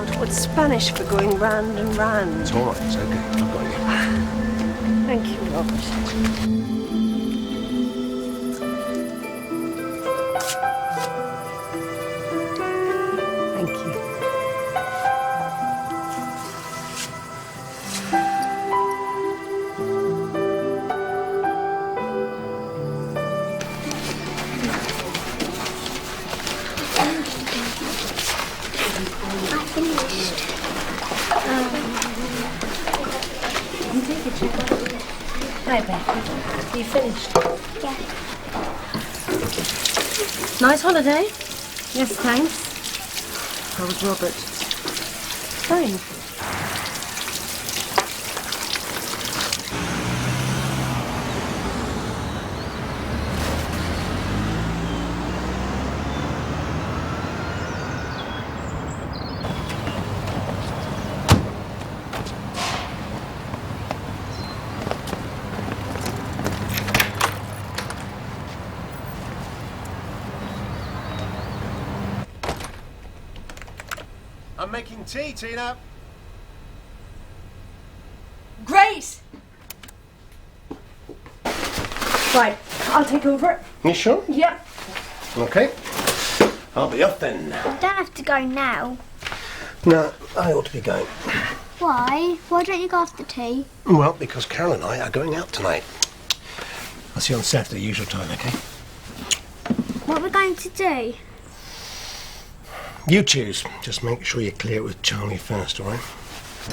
unveiled. What's Spanish for going round and round? It's all right, it's okay. I've got you. Thank you, Robert. Thank you. I finished. Hi, Becky. You finished? Yeah. Nice holiday? Yes, thanks. How was Robert? Fine. I'm making tea, Tina. Great! Right, I'll take over. You sure? Yeah. Okay. I'll be off then. You don't have to go now. No, I ought to be going. Why? Why don't you go after tea? Well, because Carol and I are going out tonight. I'll see you on Saturday, usual time, okay? What are we going to do? You choose. Just make sure you clear it with Charlie first, all right?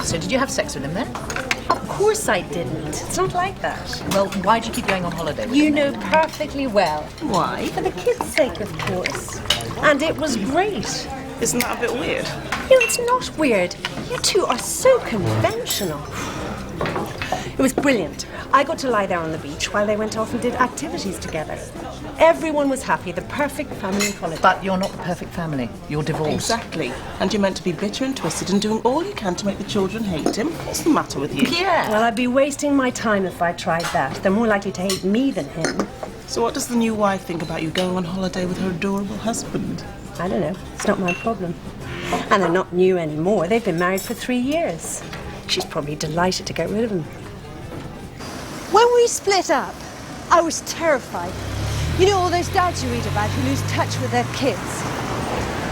So did you have sex with him then? Of course I didn't. It's not like that. Well, why do you keep going on holiday with You him? know perfectly well. Why? For the kids' sake, of course. And it was great. Isn't that a bit weird? You know, it's not weird. You two are so conventional. It was brilliant. I got to lie there on the beach while they went off and did activities together. Everyone was happy, the perfect family holiday. But you're not the perfect family. You're divorced. Exactly. And you're meant to be bitter and twisted and doing all you can to make the children hate him. What's the matter with you? Yeah. Well, I'd be wasting my time if I tried that. They're more likely to hate me than him. So what does the new wife think about you going on holiday with her adorable husband? I don't know. It's not my problem. And they're not new anymore. They've been married for 3 years. She's probably delighted to get rid of him. When we split up, I was terrified. You know all those dads you read about who lose touch with their kids.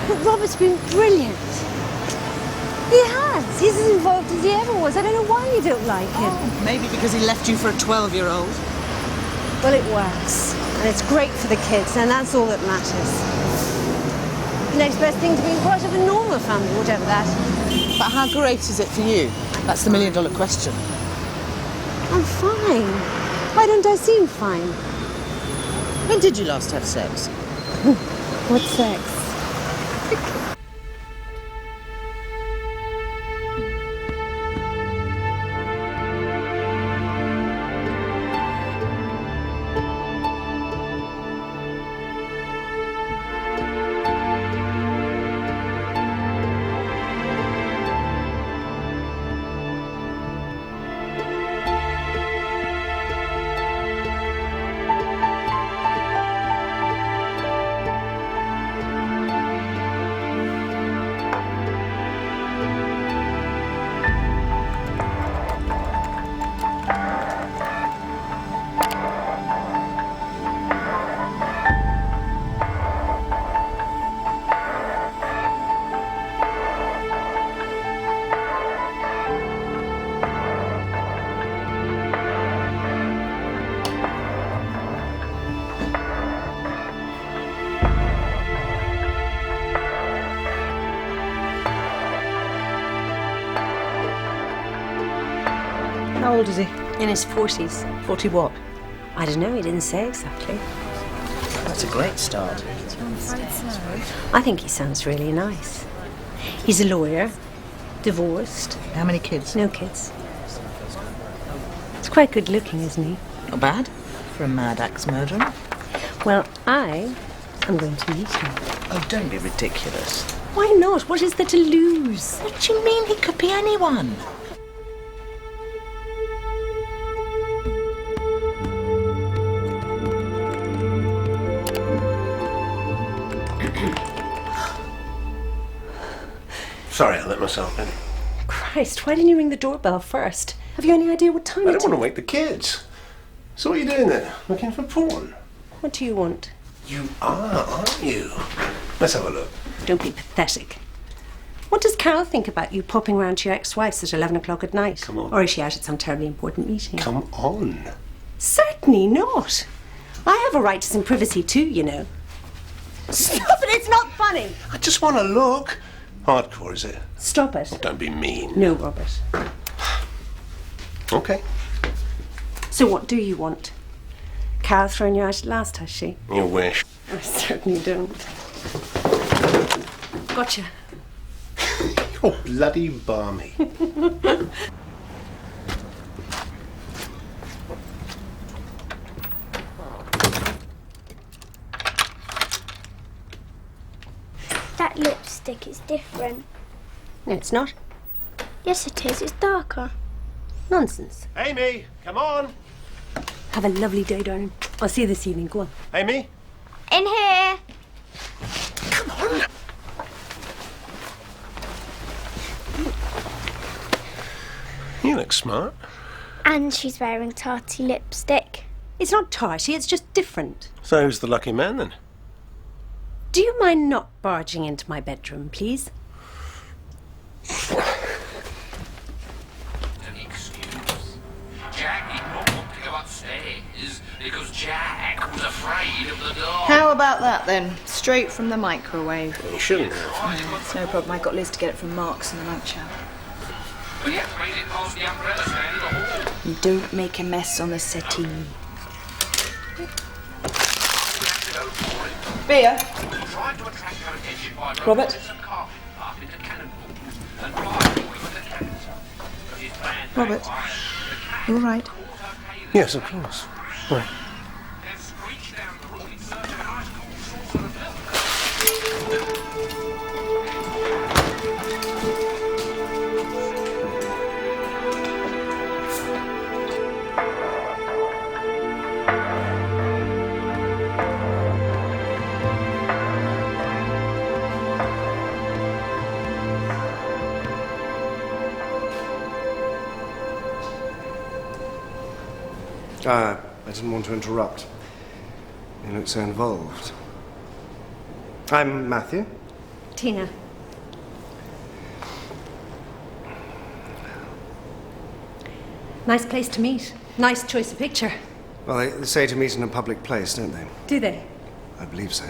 But Robert's been brilliant. He has. He's as involved as he ever was. I don't know why you don't like him. Maybe because he left you for a 12-year-old. Well, it works. And it's great for the kids, and that's all that matters. The next best thing to being part of a normal family, whatever that. But how great is it for you? That's the million-dollar question. I'm fine. Why don't I seem fine? When did you last have sex? What sex? How old is he? In his 40s. 40 what? I don't know, he didn't say exactly. That's a great start. I think he sounds really nice. He's a lawyer, divorced, How many kids? no kids. He's quite good looking, isn't he? Not bad for a mad axe murderer. Well, I am going to meet him. Oh, don't be ridiculous. Why not? What is there to lose? What do you mean? He could be anyone. Sorry, I let myself in. Christ, why didn't you ring the doorbell first? Have you any idea what time I it don't is? want to wake the kids. So what are you doing then? Looking for porn? What do you want? You are, aren't you? Let's have a look. Don't be pathetic. What does Carol think about you popping round to your ex-wife's at 11 o'clock at night? Come on. Or is she out at some terribly important meeting? Come on. Certainly not. I have a right to some privacy too, you know. Stop it, it's not funny. I just want to look. Hardcore, is it? Stop it. Don't be mean. No, Robert. Okay. So what do you want? Carol thrown you out at last, has she? You wish. I certainly don't. Gotcha. You're bloody balmy. That lipstick is different. No, it's not. Yes, it is. It's darker. Nonsense. Amy, come on. Have a lovely day, darling. I'll see you this evening. Go on. Amy? In here. Come on. You look smart. And she's wearing tarty lipstick. It's not tarty, it's just different. So who's the lucky man then? Do you mind not barging into my bedroom, please? An excuse. Jack did not want to go upstairs because Jack was afraid of the dark. How about that then? Straight from the microwave. You shouldn't have. It's no problem. I got Liz to get it from Mark's in the night shower. But yet made it past the umbrella stand in the hall. You don't make a mess on the settee. Beer. Tried to attract her attention by Robert? some carpet up into cannonballs and rivals with the cats. But his plan Robert, backfired. you all right? Yes, of course. Right. Then screeched down the room in search of an ice cold saucer of milk. I didn't want to interrupt. You look so involved. I'm Matthew. Tina. Nice place to meet. Nice choice of picture. Well, they say to meet in a public place, don't they? Do they? I believe so.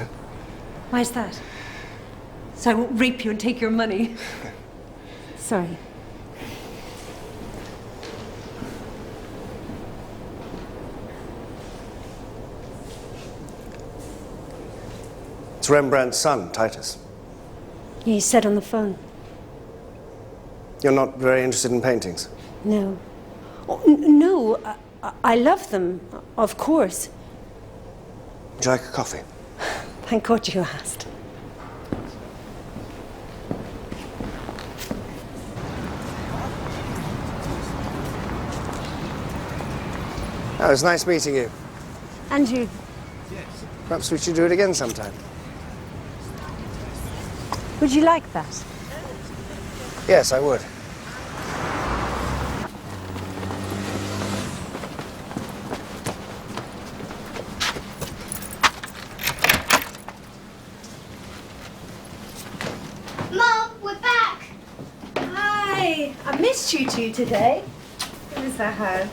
Why is that? So I won't rape you and take your money. Sorry. It's Rembrandt's son, Titus. Yeah, he said on the phone. You're not very interested in paintings? No. Oh, no, I love them, of course. Would you like a coffee? Thank God you asked. Oh, it was nice meeting you. And you. Perhaps we should do it again sometime. Would you like that? Yes, I would. Mom, we're back. Hi, I missed you two today. It was a hug.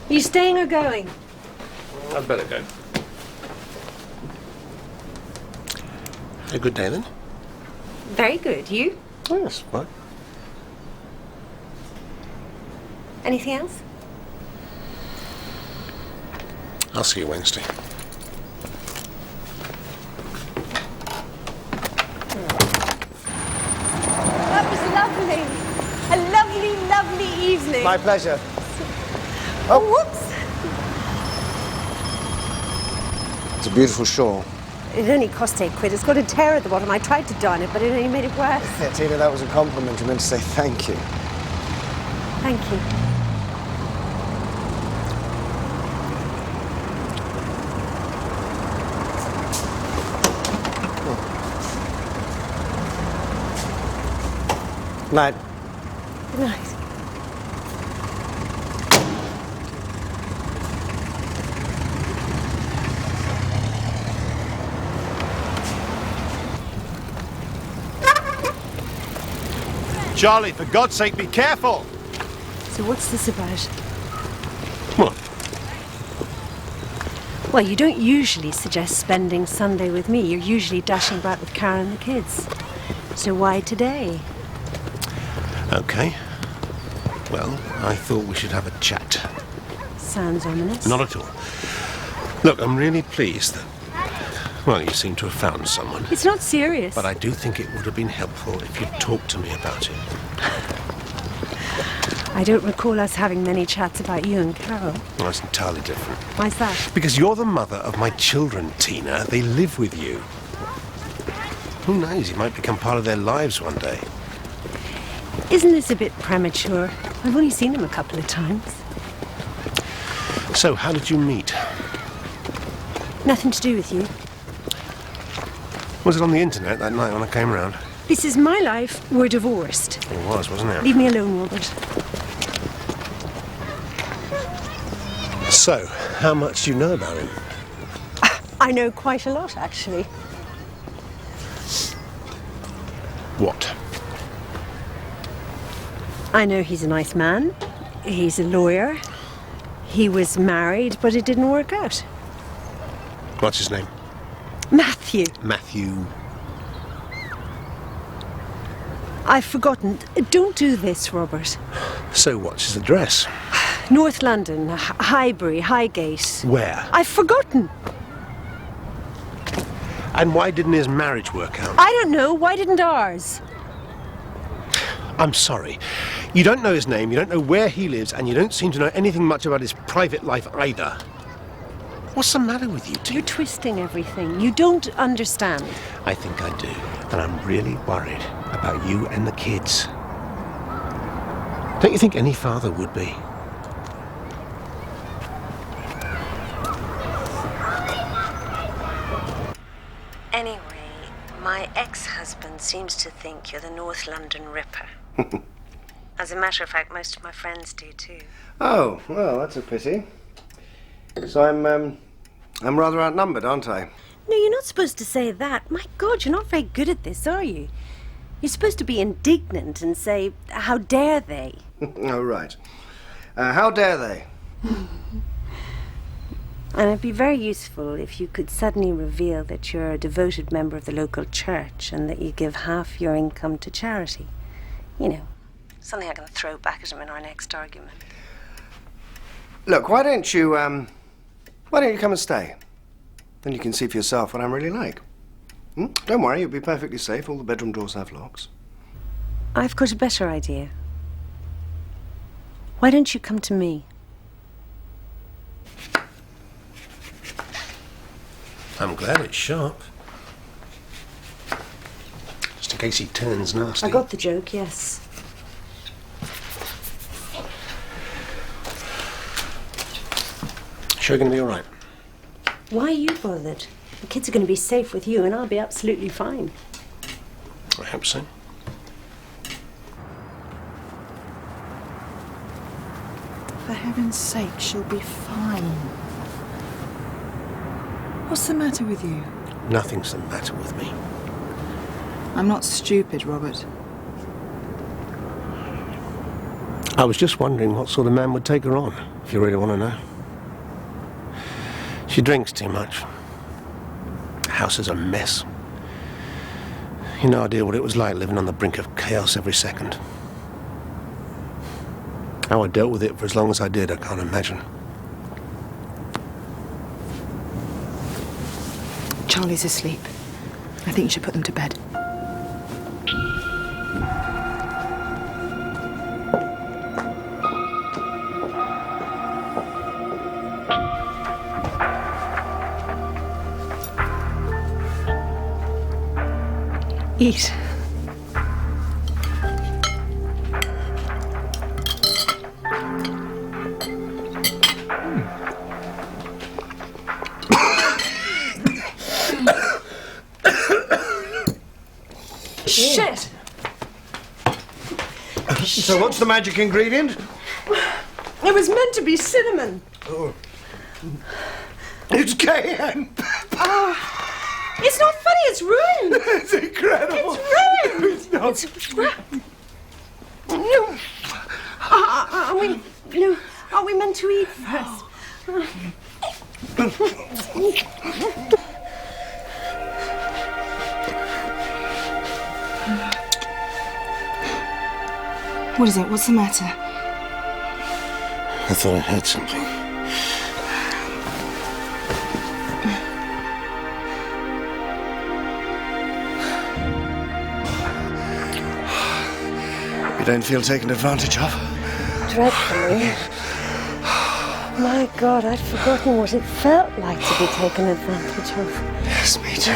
Are you staying or going? I'd better go. A good day then? Very good. You? Oh, yes, what? Anything else? I'll see you Wednesday. That was lovely. A lovely, lovely evening. My pleasure. Oh, whoops. It's a beautiful shawl. It only cost £8. It's got a tear at the bottom. I tried to darn it, but it only made it worse. Yeah, Tina, that was a compliment. You meant to say thank you. Thank you. Night. Good night. Charlie, for God's sake, be careful! So what's this about? What? Well, you don't usually suggest spending Sunday with me. You're usually dashing about with Karen and the kids. So why today? Okay. Well, I thought we should have a chat. Sounds ominous. Not at all. Look, I'm really pleased that, well, you seem to have found someone. It's not serious. But I do think it would have been helpful if you'd talked to me about it. I don't recall us having many chats about you and Carol. Well, that's entirely different. Why's that? Because you're the mother of my children, Tina. They live with you. Who knows, you might become part of their lives one day. Isn't this a bit premature? I've only seen him a couple of times. So, how did you meet? Nothing to do with you. Was it on the internet that night when I came round? This is my life. We're divorced. It was, wasn't it? Leave me alone, Robert. So, how much do you know about him? I know quite a lot, actually. What? I know he's a nice man. He's a lawyer. He was married, but it didn't work out. What's his name? Matthew. Matthew. I've forgotten. Don't do this, Robert. So, what's his address? North London, Highbury, Highgate. Where? I've forgotten. And why didn't his marriage work out? I don't know. Why didn't ours? I'm sorry. You don't know his name, you don't know where he lives, and you don't seem to know anything much about his private life either. What's the matter with you two? You're twisting everything. You don't understand. I think I do, and I'm really worried about you and the kids. Don't you think any father would be? Anyway, my ex-husband seems to think you're the North London Ripper. As a matter of fact, most of my friends do too. Oh, well, that's a pity. So I'm rather outnumbered, aren't I? No, you're not supposed to say that. My God, you're not very good at this, are you? You're supposed to be indignant and say, how dare they? Oh, right. How dare they? And it'd be very useful if you could suddenly reveal that you're a devoted member of the local church and that you give half your income to charity. You know, something I can throw back at him in our next argument. Look, why don't you come and stay? Then you can see for yourself what I'm really like. Don't worry, you'll be perfectly safe. All the bedroom doors have locks. I've got a better idea. Why don't you come to me? I'm glad it's sharp. Just in case he turns nasty. I got the joke, yes. Sure going to be all right? Why are you bothered? The kids are going to be safe with you and I'll be absolutely fine. I hope so. For heaven's sake, she'll be fine. What's the matter with you? Nothing's the matter with me. I'm not stupid, Robert. I was just wondering what sort of man would take her on, if you really want to know. She drinks too much. The house is a mess. You no idea what it was like living on the brink of chaos every second. How I dealt with it for as long as I did, I can't imagine. Charlie's asleep. I think you should put them to bed. Eat. Shit! So what's the magic ingredient? It was meant to be cinnamon. Oh. It's cayenne. It's not funny, it's ruined. It's incredible. It's ruined. It's not. It's ruined. No. Are we meant to eat first? What is it? What's the matter? I thought I heard something. You don't feel taken advantage of? Dreadfully. My God, I'd forgotten what it felt like to be taken advantage of. Yes, me too.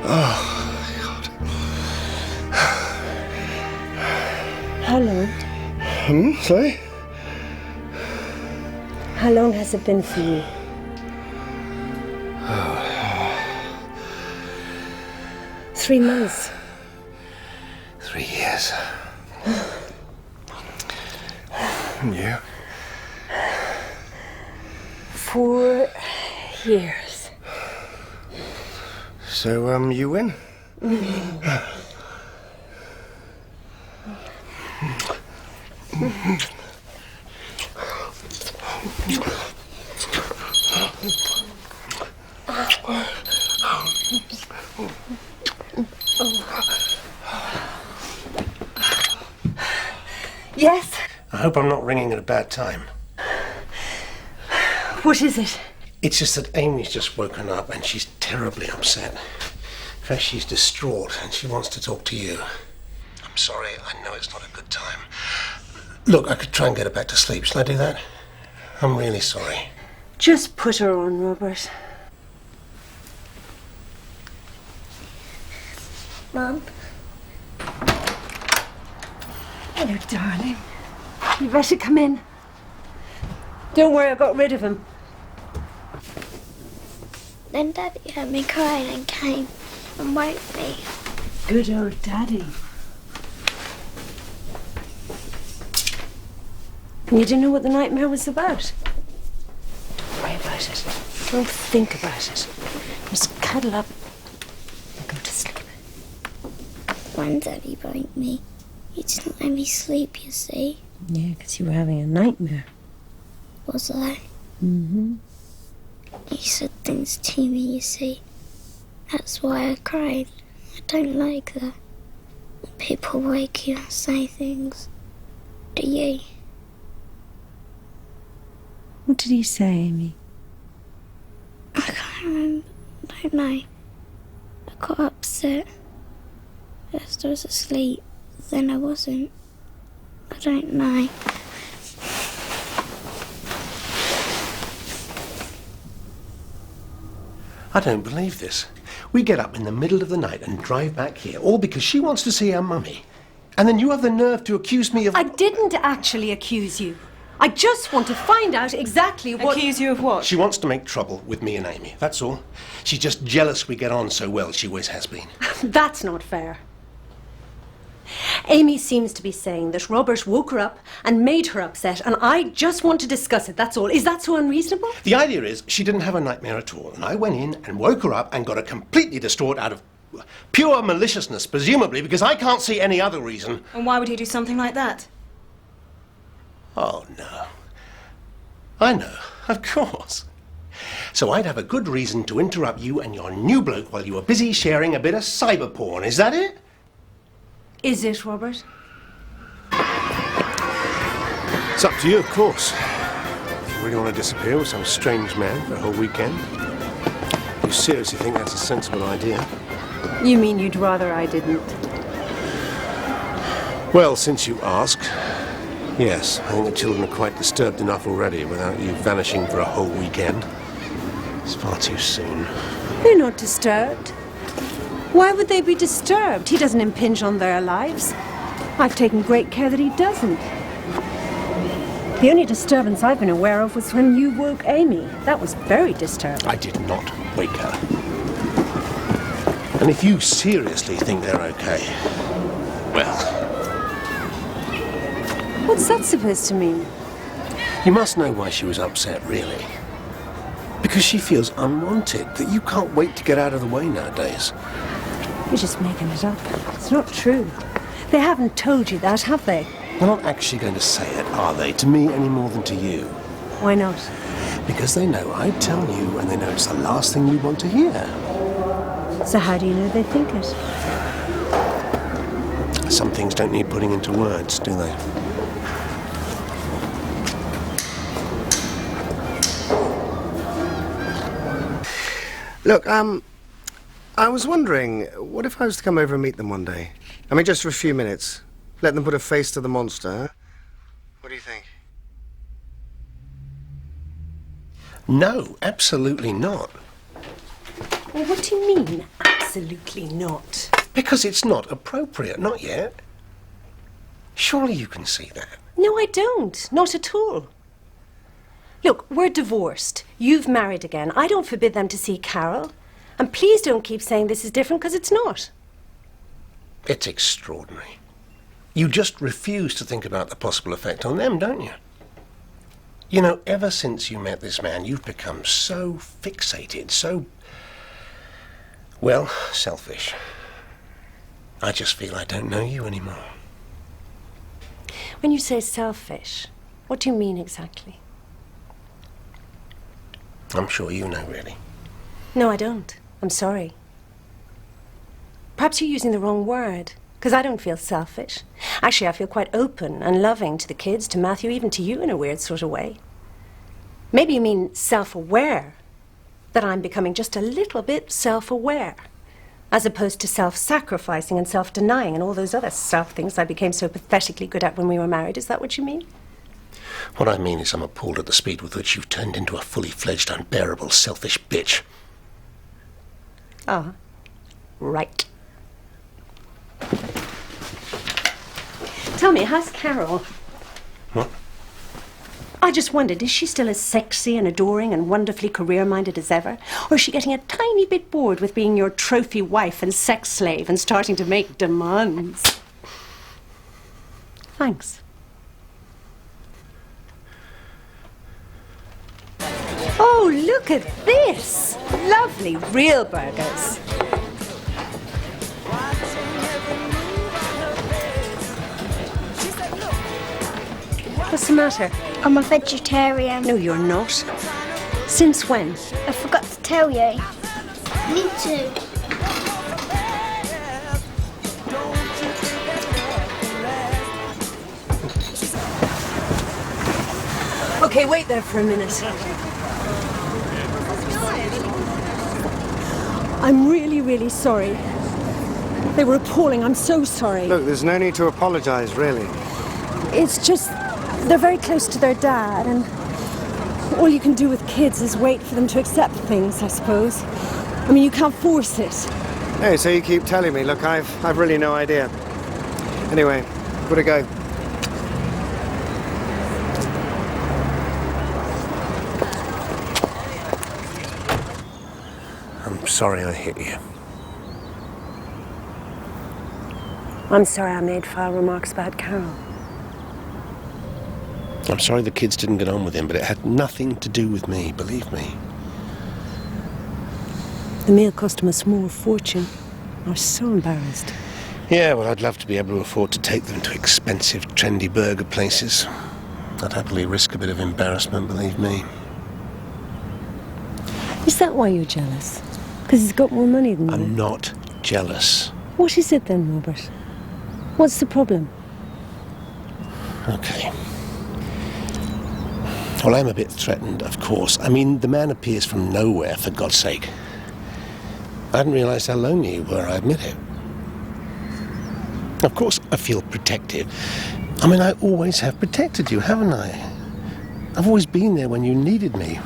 Oh, God. How long? Sorry? How long has it been for you? 3 months. 3 years. And you? 4 years. So, you win? Yes? I hope I'm not ringing at a bad time. What is it? It's just that Amy's just woken up and she's terribly upset. In fact, she's distraught and she wants to talk to you. I'm sorry, I know it's not a good time. Look, I could try and get her back to sleep. Shall I do that? I'm really sorry. Just put her on, Robert. Mum, Hello, darling. You better come in. Don't worry, I got rid of him. then Daddy heard me crying and came and woke me. Good old Daddy. You didn't know what the nightmare was about? Don't worry about it. Don't think about it. Just cuddle up and go to sleep. When Daddy woke me, he didn't let me sleep, you see. Yeah, because you were having a nightmare. Was I? Mm-hmm. He said things to me, you see. That's why I cried. I don't like that. When people wake you and say things. Do you? What did he say, Amy? I can't remember. I don't know. I got upset. First I was asleep, then I wasn't. I don't know. I don't believe this. We get up in the middle of the night and drive back here, all because she wants to see her mummy. And then you have the nerve to accuse me of... I didn't actually accuse you. I just want to find out exactly what... Accuse you of what? She wants to make trouble with me and Amy, that's all. She's just jealous we get on so well, she always has been. That's not fair. Amy seems to be saying that Robert woke her up and made her upset, and I just want to discuss it, that's all. Is that so unreasonable? The idea is she didn't have a nightmare at all, and I went in and woke her up and got her completely distraught out of pure maliciousness, presumably, because I can't see any other reason. And why would he do something like that? Oh, no. I know, of course. So I'd have a good reason to interrupt you and your new bloke while you were busy sharing a bit of cyber porn, is that it? Is it, Robert? It's up to you, of course. If you really want to disappear with some strange man for a whole weekend, you seriously think that's a sensible idea? You mean you'd rather I didn't? Well, since you ask, yes, I think the children are quite disturbed enough already without you vanishing for a whole weekend. It's far too soon. They're not disturbed. Why would they be disturbed? He doesn't impinge on their lives. I've taken great care that he doesn't. The only disturbance I've been aware of was when you woke Amy. That was very disturbing. I did not wake her. And if you seriously think they're okay, Well, What's that supposed to mean? you must know why she was upset, really. Because she feels unwanted, that you can't wait to get out of the way nowadays. You're just making it up. It's not true. They haven't told you that, have they? They're not actually going to say it, are they? To me any more than to you. Why not? Because they know I tell you, and they know it's the last thing you want to hear. So how do you know they think it? Some things don't need putting into words, do they? Look, I was wondering, what if I was to come over and meet them one day? I mean, just for a few minutes. Let them put a face to the monster, huh? What do you think? No, absolutely not. Well, what do you mean, absolutely not? Because it's not appropriate, not yet. Surely you can see that. No, I don't. Not at all. Look, we're divorced. You've married again. I don't forbid them to see Carol. And please don't keep saying this is different, because it's not. It's extraordinary. You just refuse to think about the possible effect on them, don't you? You know, ever since you met this man, you've become so fixated, so, well, selfish. I just feel I don't know you anymore. When you say selfish, what do you mean exactly? I'm sure you know, really. No, I don't. I'm sorry. Perhaps you're using the wrong word, because I don't feel selfish. Actually, I feel quite open and loving to the kids, to Matthew, even to you in a weird sort of way. Maybe you mean self-aware, that I'm becoming just a little bit self-aware, as opposed to self-sacrificing and self-denying and all those other self-things I became so pathetically good at when we were married. Is that what you mean? What I mean is I'm appalled at the speed with which you've turned into a fully fledged, unbearable, selfish bitch. Ah, right. Tell me, how's Carol? What? I just wondered, is she still as sexy and adoring and wonderfully career-minded as ever? Or is she getting a tiny bit bored with being your trophy wife and sex slave and starting to make demands? Thanks. Oh, look at this! Lovely real burgers. What's the matter? I'm a vegetarian. No, you're not. Since when? I forgot to tell you. Me too. Okay, wait there for a minute. I'm really, really sorry. They were appalling. I'm so sorry. Look, there's no need to apologise, really. It's just, they're very close to their dad, and all you can do with kids is wait for them to accept things, I suppose. I mean, you can't force it. Hey, so you keep telling me. Look, I've really no idea. Anyway, gotta go. I'm sorry I hit you. I'm sorry I made foul remarks about Carol. I'm sorry the kids didn't get on with him, but it had nothing to do with me, believe me. The meal cost him a small fortune. I was so embarrassed. Yeah, well, I'd love to be able to afford to take them to expensive, trendy burger places. I'd happily risk a bit of embarrassment, believe me. Is that why you're jealous? Because he's got more money than you? I'm not jealous. What is it then, Robert? What's the problem? Okay. Well, I'm a bit threatened, of course. I mean, the man appears from nowhere, for God's sake. I hadn't realised how lonely you were, I admit it. Of course, I feel protective. I mean, I always have protected you, haven't I? I've always been there when you needed me.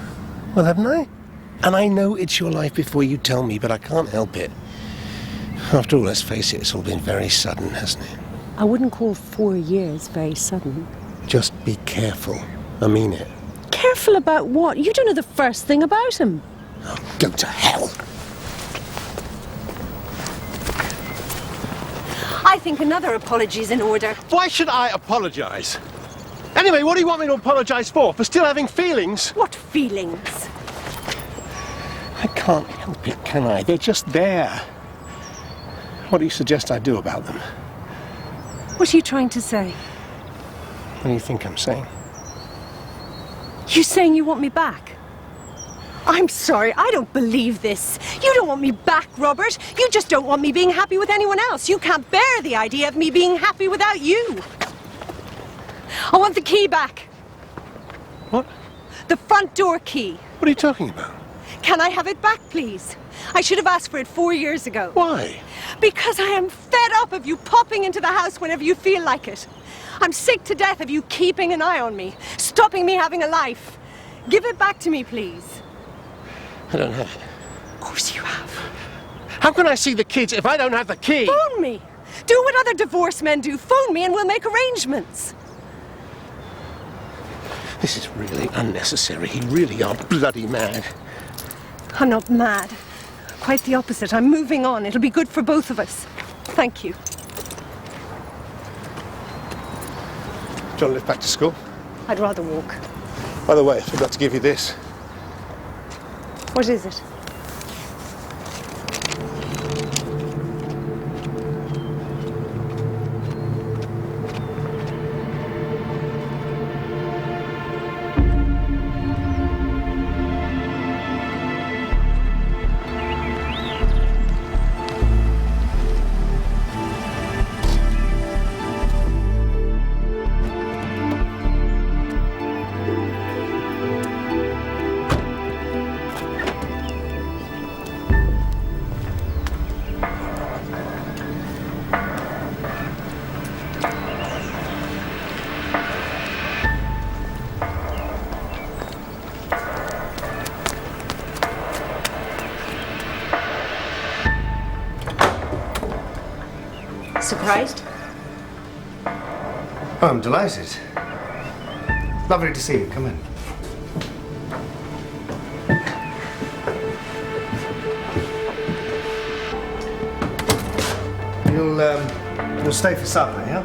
Well, haven't I? And I know it's your life before you tell me, but I can't help it. After all, let's face it, it's all been very sudden, hasn't it? I wouldn't call 4 years very sudden. Just be careful. I mean it. Careful about what? You don't know the first thing about him. Oh, go to hell. I I think another apology's in order. Why should I apologise? Anyway, what do you want me to apologise for? For still having feelings? What feelings? I can't help it, can I? They're just there. What do you suggest I do about them? What are you trying to say? What do you think I'm saying? You saying you want me back? I'm sorry, I don't believe this. You don't want me back, Robert. You just don't want me being happy with anyone else. You can't bear the idea of me being happy without you. I want the key back. What? The front door key. What are you talking about? Can I have it back, please? I should have asked for it 4 years ago. Why? Because I am fed up of you popping into the house whenever you feel like it. I'm sick to death of you keeping an eye on me, stopping me having a life. Give it back to me, please. I don't have it. Of course you have. How can I see the kids if I don't have the key? Phone me. Do what other divorced men do. Phone me and we'll make arrangements. This is really unnecessary. You really are bloody mad. I'm not mad. Quite the opposite. I'm moving on. It'll be good for both of us. Thank you. Do you want to lift back to school? I'd rather walk. By the way, I forgot to give you this. What is it? Surprised? Oh, I'm delighted. Lovely to see you. Come in. You'll stay for supper, yeah?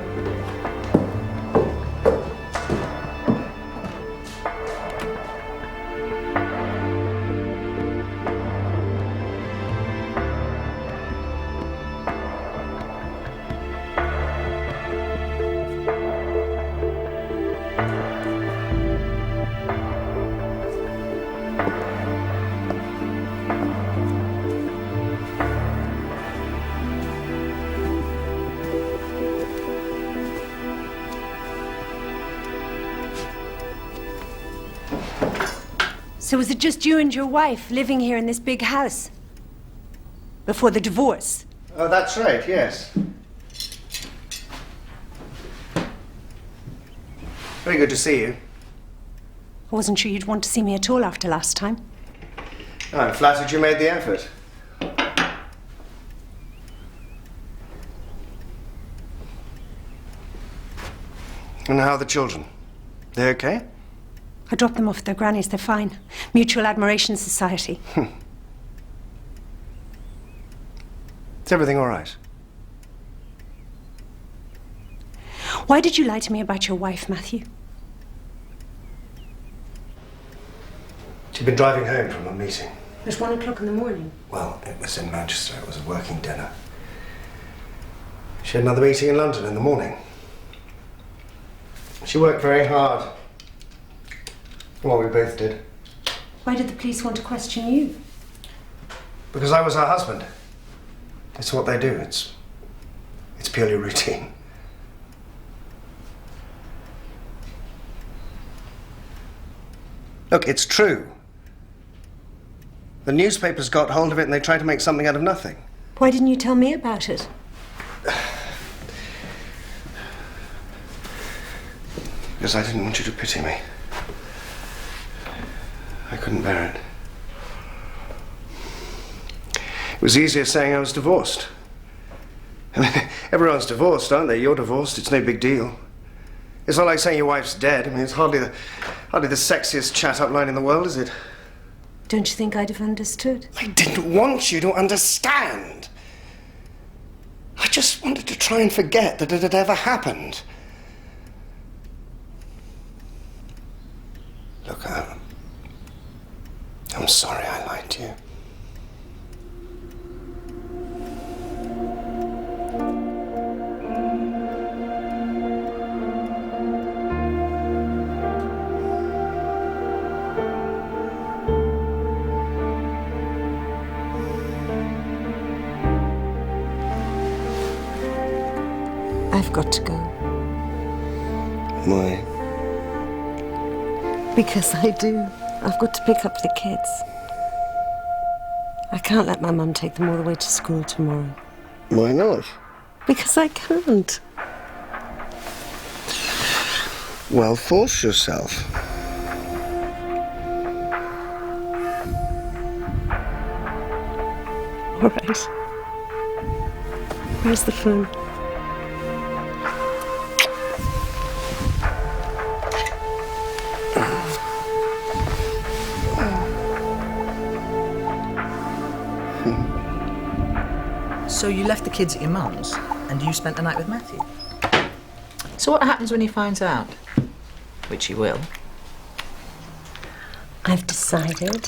So was it just you and your wife living here in this big house? Before the divorce? Oh, that's right, yes. Very good to see you. I wasn't sure you'd want to see me at all after last time. I'm flattered you made the effort. And how are the children? They okay? I dropped them off at their granny's. They're fine. Mutual Admiration Society. Is everything all right? Why did you lie to me about your wife, Matthew? She'd been driving home from a meeting. It was 1 o'clock in the morning. Well, it was in Manchester. It was a working dinner. She had another meeting in London in the morning. She worked very hard. Well, we both did. Why did the police want to question you? Because I was her husband. It's what they do. It's purely routine. Look, it's true. The newspapers got hold of it and they tried to make something out of nothing. Why didn't you tell me about it? Because I didn't want you to pity me. I couldn't bear it. It was easier saying I was divorced. I mean, everyone's divorced, aren't they? You're divorced, it's no big deal. It's not like saying your wife's dead. I mean, it's hardly the sexiest chat-up line in the world, is it? Don't you think I'd have understood? I didn't want you to understand. I just wanted to try and forget that it had ever happened. Look, I'm sorry I lied to you. I've got to go. Why? Because I do. I've got to pick up the kids. I can't let my mum take them all the way to school tomorrow. Why not? Because I can't. Well, force yourself. All right. Where's the phone? So you left the kids at your mum's, and you spent the night with Matthew? So what happens when he finds out? Which he will. I've decided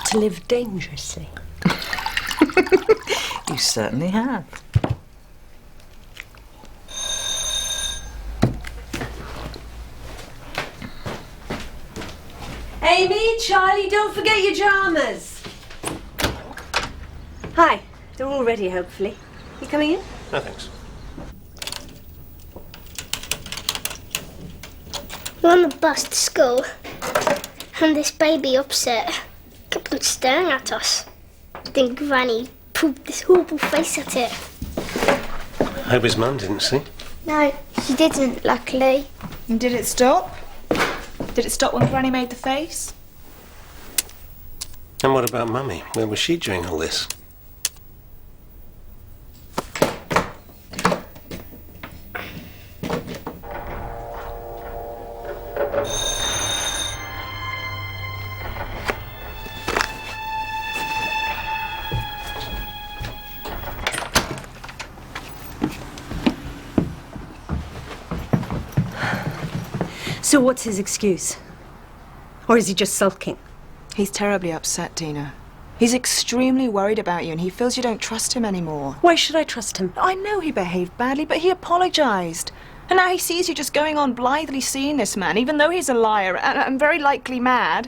to live dangerously. You certainly have. Amy, Charlie, don't forget your dramas. Hi. They're all ready, hopefully. You coming in? No, thanks. We're on the bus to school, and this baby opposite kept on staring at us. Then Granny pulled this horrible face at it. I hope his mum didn't see. No, she didn't, luckily. And did it stop? Did it stop when Granny made the face? And what about Mummy? Where was she during all this? So what's his excuse? Or is he just sulking? He's terribly upset, Tina. He's extremely worried about you and he feels you don't trust him anymore. Why should I trust him? I know he behaved badly, but he apologised. And now he sees you just going on blithely seeing this man, even though he's a liar and very likely mad.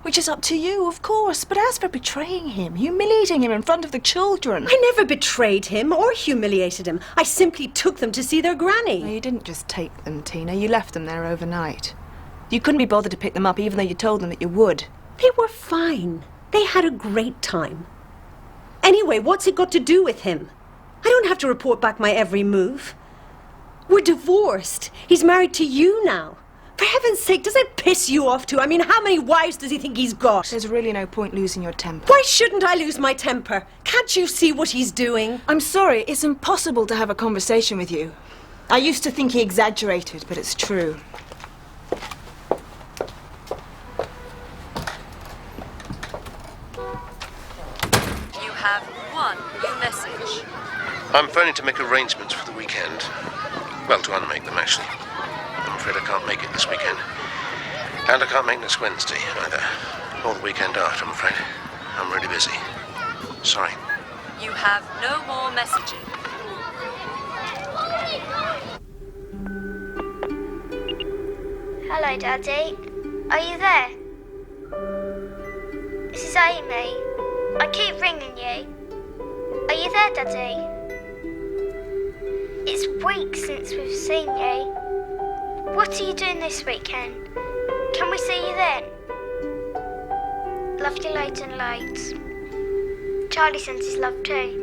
Which is up to you, of course. But as for betraying him, humiliating him in front of the children... I never betrayed him or humiliated him. I simply took them to see their granny. No, you didn't just take them, Tina. You left them there overnight. You couldn't be bothered to pick them up, even though you told them that you would. They were fine. They had a great time. Anyway, what's it got to do with him? I don't have to report back my every move. We're divorced. He's married to you now. For heaven's sake, does that piss you off too? I mean, how many wives does he think he's got? There's really no point losing your temper. Why shouldn't I lose my temper? Can't you see what he's doing? I'm sorry, it's impossible to have a conversation with you. I used to think he exaggerated, but it's true. You have one new message. I'm phoning to make arrangements for the weekend. Well, to unmake them, actually. I'm afraid I can't make it this weekend. And I can't make next Wednesday, either. Or the weekend after, I'm afraid. I'm really busy. Sorry. You have no more messaging. Hello, Daddy. Are you there? This is Amy. I keep ringing you. Are you there, Daddy? It's weeks since we've seen you. What are you doing this weekend? Can we see you then? Love you loads and loads. Charlie sends his love too.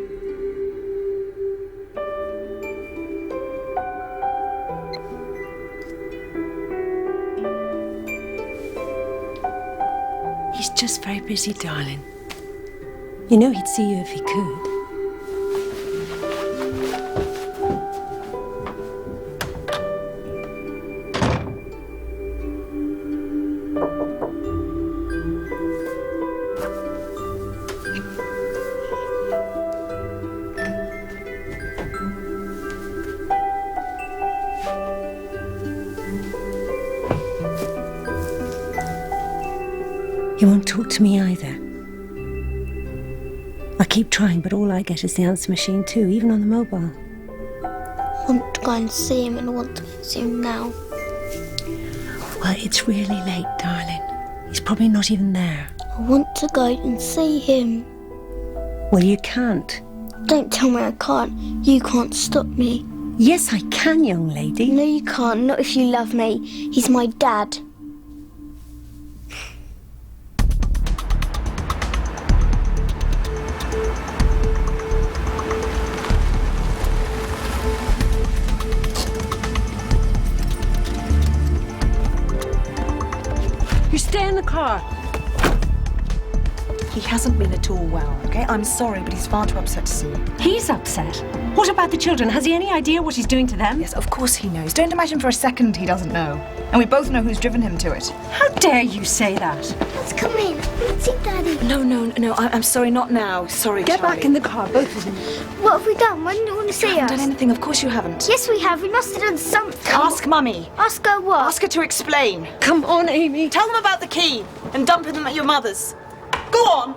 He's just very busy, darling. You know he'd see you if he could. He won't talk to me either. I keep trying, but all I get is the answer machine too, even on the mobile. I want to go and see him, and I want to see him now. Well, it's really late, darling. He's probably not even there. I want to go and see him. Well, you can't. Don't tell me I can't. You can't stop me. Yes, I can, young lady. No, you can't. Not if you love me. He's my dad. You stay in the car. He hasn't been at all well, okay? I'm sorry, but he's far too upset to see you. He's upset. What about the children? Has he any idea what he's doing to them? Yes, of course he knows. Don't imagine for a second he doesn't know. And we both know who's driven him to it. How dare you say that? Let's come in. Let's see Daddy. No, I'm sorry, not now. Sorry, Get Charlie. back in the car, both of them. What have we done? Why didn't you want to see I haven't us? done anything. Of course you haven't. Yes, we have. We must have done something. Ask Mummy. Ask her what? Ask her to explain. Come on, Amy. Tell them about the key and dumping them at your mother's. Go on.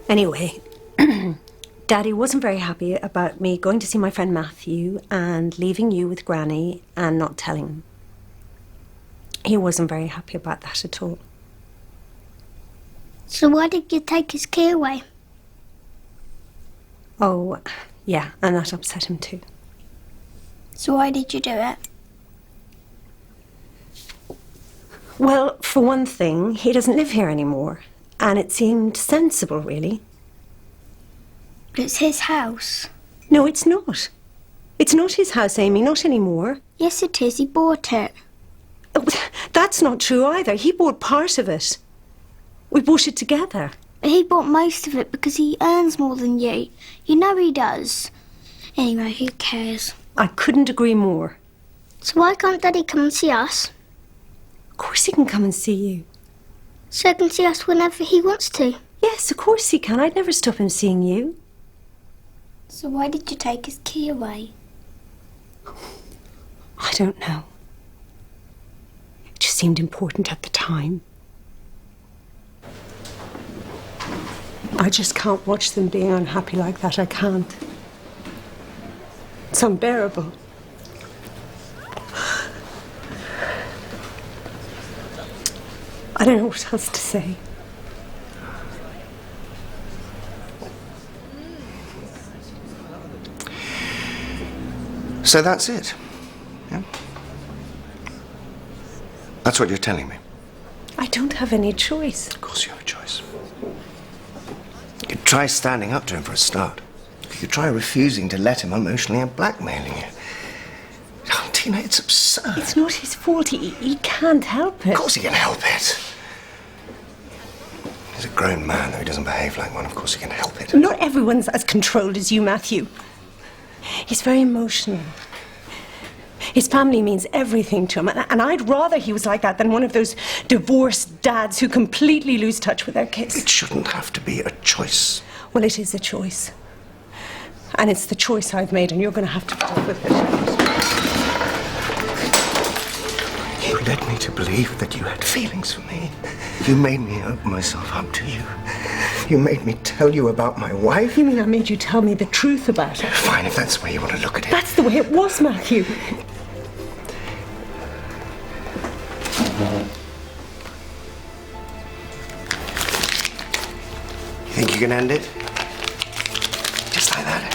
Anyway, Daddy wasn't very happy about me going to see my friend Matthew and leaving you with Granny and not telling him. He wasn't very happy about that at all. So why did you take his key away? Oh, yeah, and that upset him too. So why did you do it? Well, for one thing, he doesn't live here anymore. And it seemed sensible, really. But it's his house. No, it's not. It's not his house, Amy, not anymore. Yes, it is. He bought it. Oh, that's not true either. He bought part of it. We bought it together. But he bought most of it because he earns more than you. You know he does. Anyway, who cares? I couldn't agree more. So why can't Daddy come and see us? Of course he can come and see you. So he can see us whenever he wants to. Yes, of course he can. I'd never stop him seeing you. So why did you take his key away? I don't know. It just seemed important at the time. I just can't watch them being unhappy like that. I can't. It's unbearable. I don't know what else to say. So that's it? Yeah? That's what you're telling me? I don't have any choice. Of course you have a choice. You could try standing up to him for a start. You could try refusing to let him emotionally and blackmailing you. Oh, Tina, it's absurd. It's not his fault. He can't help it. Of course he can help it. He's a grown man, though he doesn't behave like one. Of course he can help it. Not everyone's as controlled as you, Matthew. He's very emotional. His family means everything to him, and I'd rather he was like that than one of those divorced dads who completely lose touch with their kids. It shouldn't have to be a choice. Well, it is a choice. And it's the choice I've made, and you're going to have to deal with it. You led me to believe that you had feelings for me. You made me open myself up to you. You made me tell you about my wife. You mean I made you tell me the truth about her? Fine, if that's the way you want to look at it. That's the way it was, Matthew. You think you can end it? Just like that?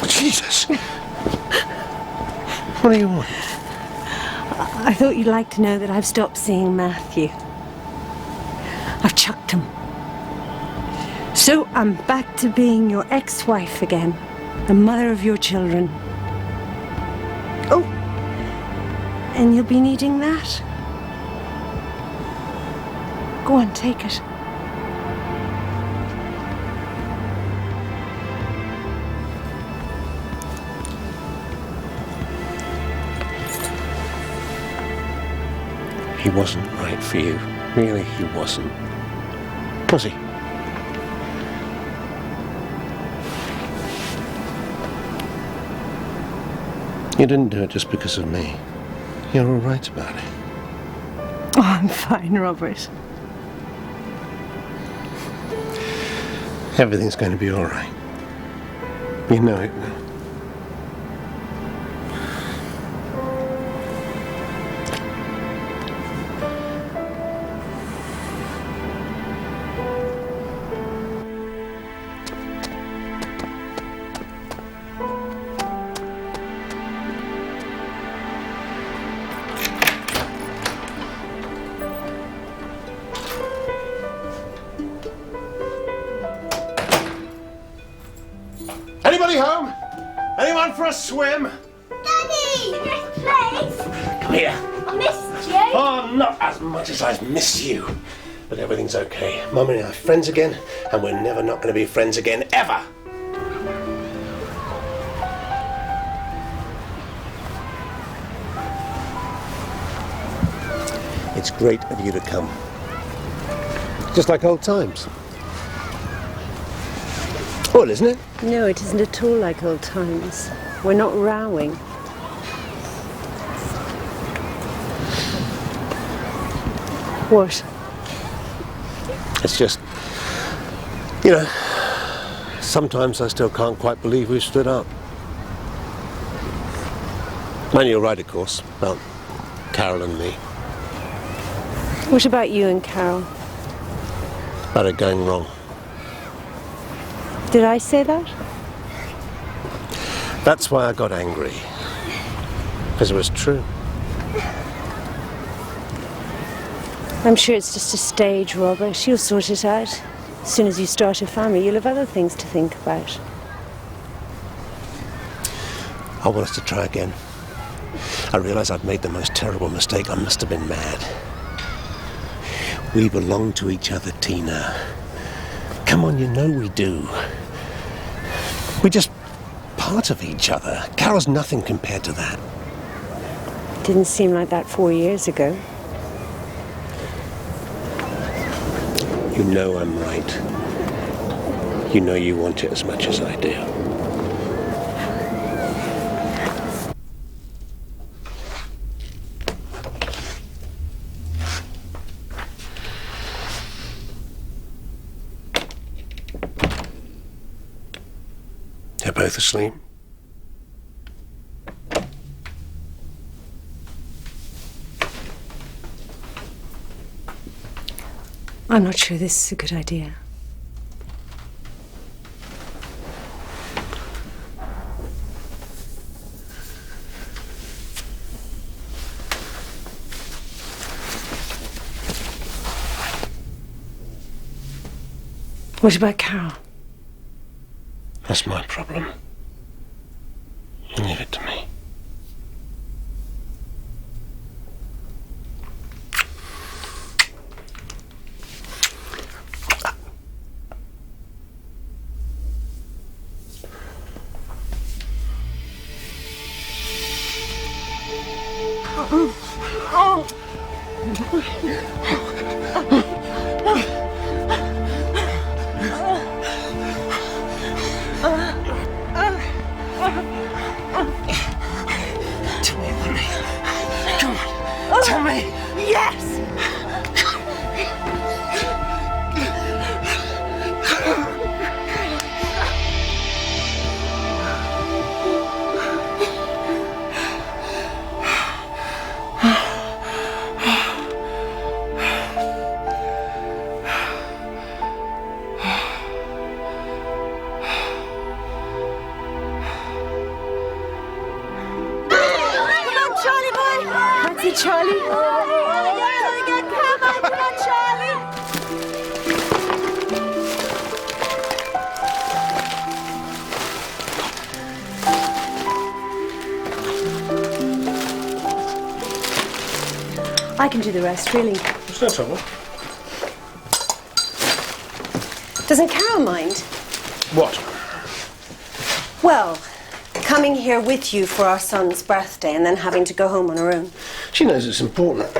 Jesus! What do you want? I thought you'd like to know that I've stopped seeing Matthew. I've chucked him. So I'm back to being your ex-wife again, the mother of your children. Oh, and you'll be needing that. Go on, take it. He wasn't right for you. Really, he wasn't. Was he? You didn't do it just because of me. You're all right about it. Oh, I'm fine, Robert. Everything's going to be all right. You know it will. Anybody home? Anyone for a swim? Daddy! Yes, please! Come here. I missed you. Oh, not as much as I've missed you. But everything's okay. Mum and I are friends again, and we're never not going to be friends again, ever! It's great of you to come. Just like old times. Well, isn't it? No, it isn't at all like old times. We're not rowing. What? It's just, you know, sometimes I still can't quite believe we've stood up. And you're right, of course, about Carol and me. What about you and Carol? About it going wrong. Did I say that? That's why I got angry. Because it was true. I'm sure it's just a stage, Robert. You'll sort it out. As soon as you start a family, you'll have other things to think about. I want us to try again. I realise I've made the most terrible mistake. I must have been mad. We belong to each other, Tina. Come on, you know we do. We're just part of each other. Carol's nothing compared to that. Didn't seem like that 4 years ago. You know I'm right. You know you want it as much as I do. They're both asleep. I'm not sure this is a good idea. What about Carol? That's my problem. Leave it to me. Tell me. Yes! That's it, Charlie. Come on, Charlie. I can do the rest, really. It's no trouble. Doesn't Carol mind? What? Well, coming here with you for our son's birthday and then having to go home on her own. She knows it's important.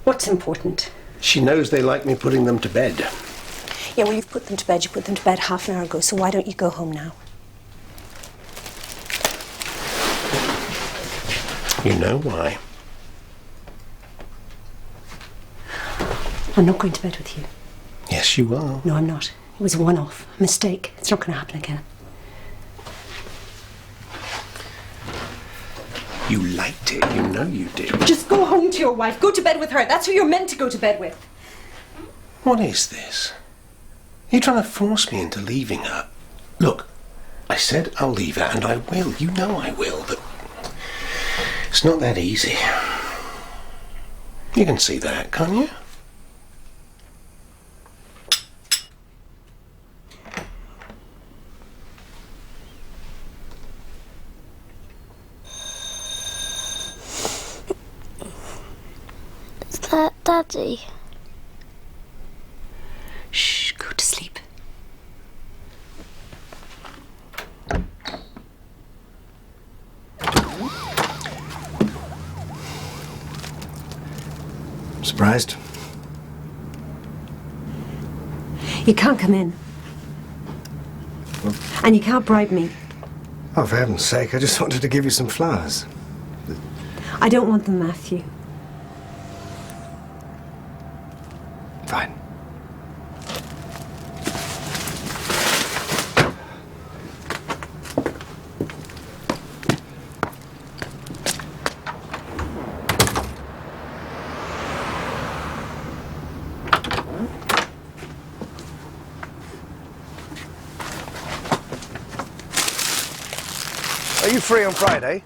What's important? She knows they like me putting them to bed. Yeah, well, you've put them to bed. You put them to bed half an hour ago, so why don't you go home now? You know why? I'm not going to bed with you. Yes, you are. No, I'm not. It was a one-off. A mistake. It's not going to happen again. You liked it. You know you did. Just go home to your wife. Go to bed with her. That's who you're meant to go to bed with. What is this? You're trying to force me into leaving her. Look, I said I'll leave her, and I will. You know I will, but it's not that easy. You can see that, can't you? Is that Daddy? Shh, go to sleep. Surprised? You can't come in. And you can't bribe me. Oh, for heaven's sake, I just wanted to give you some flowers. I don't want them, Matthew. Fine. Are you free on Friday?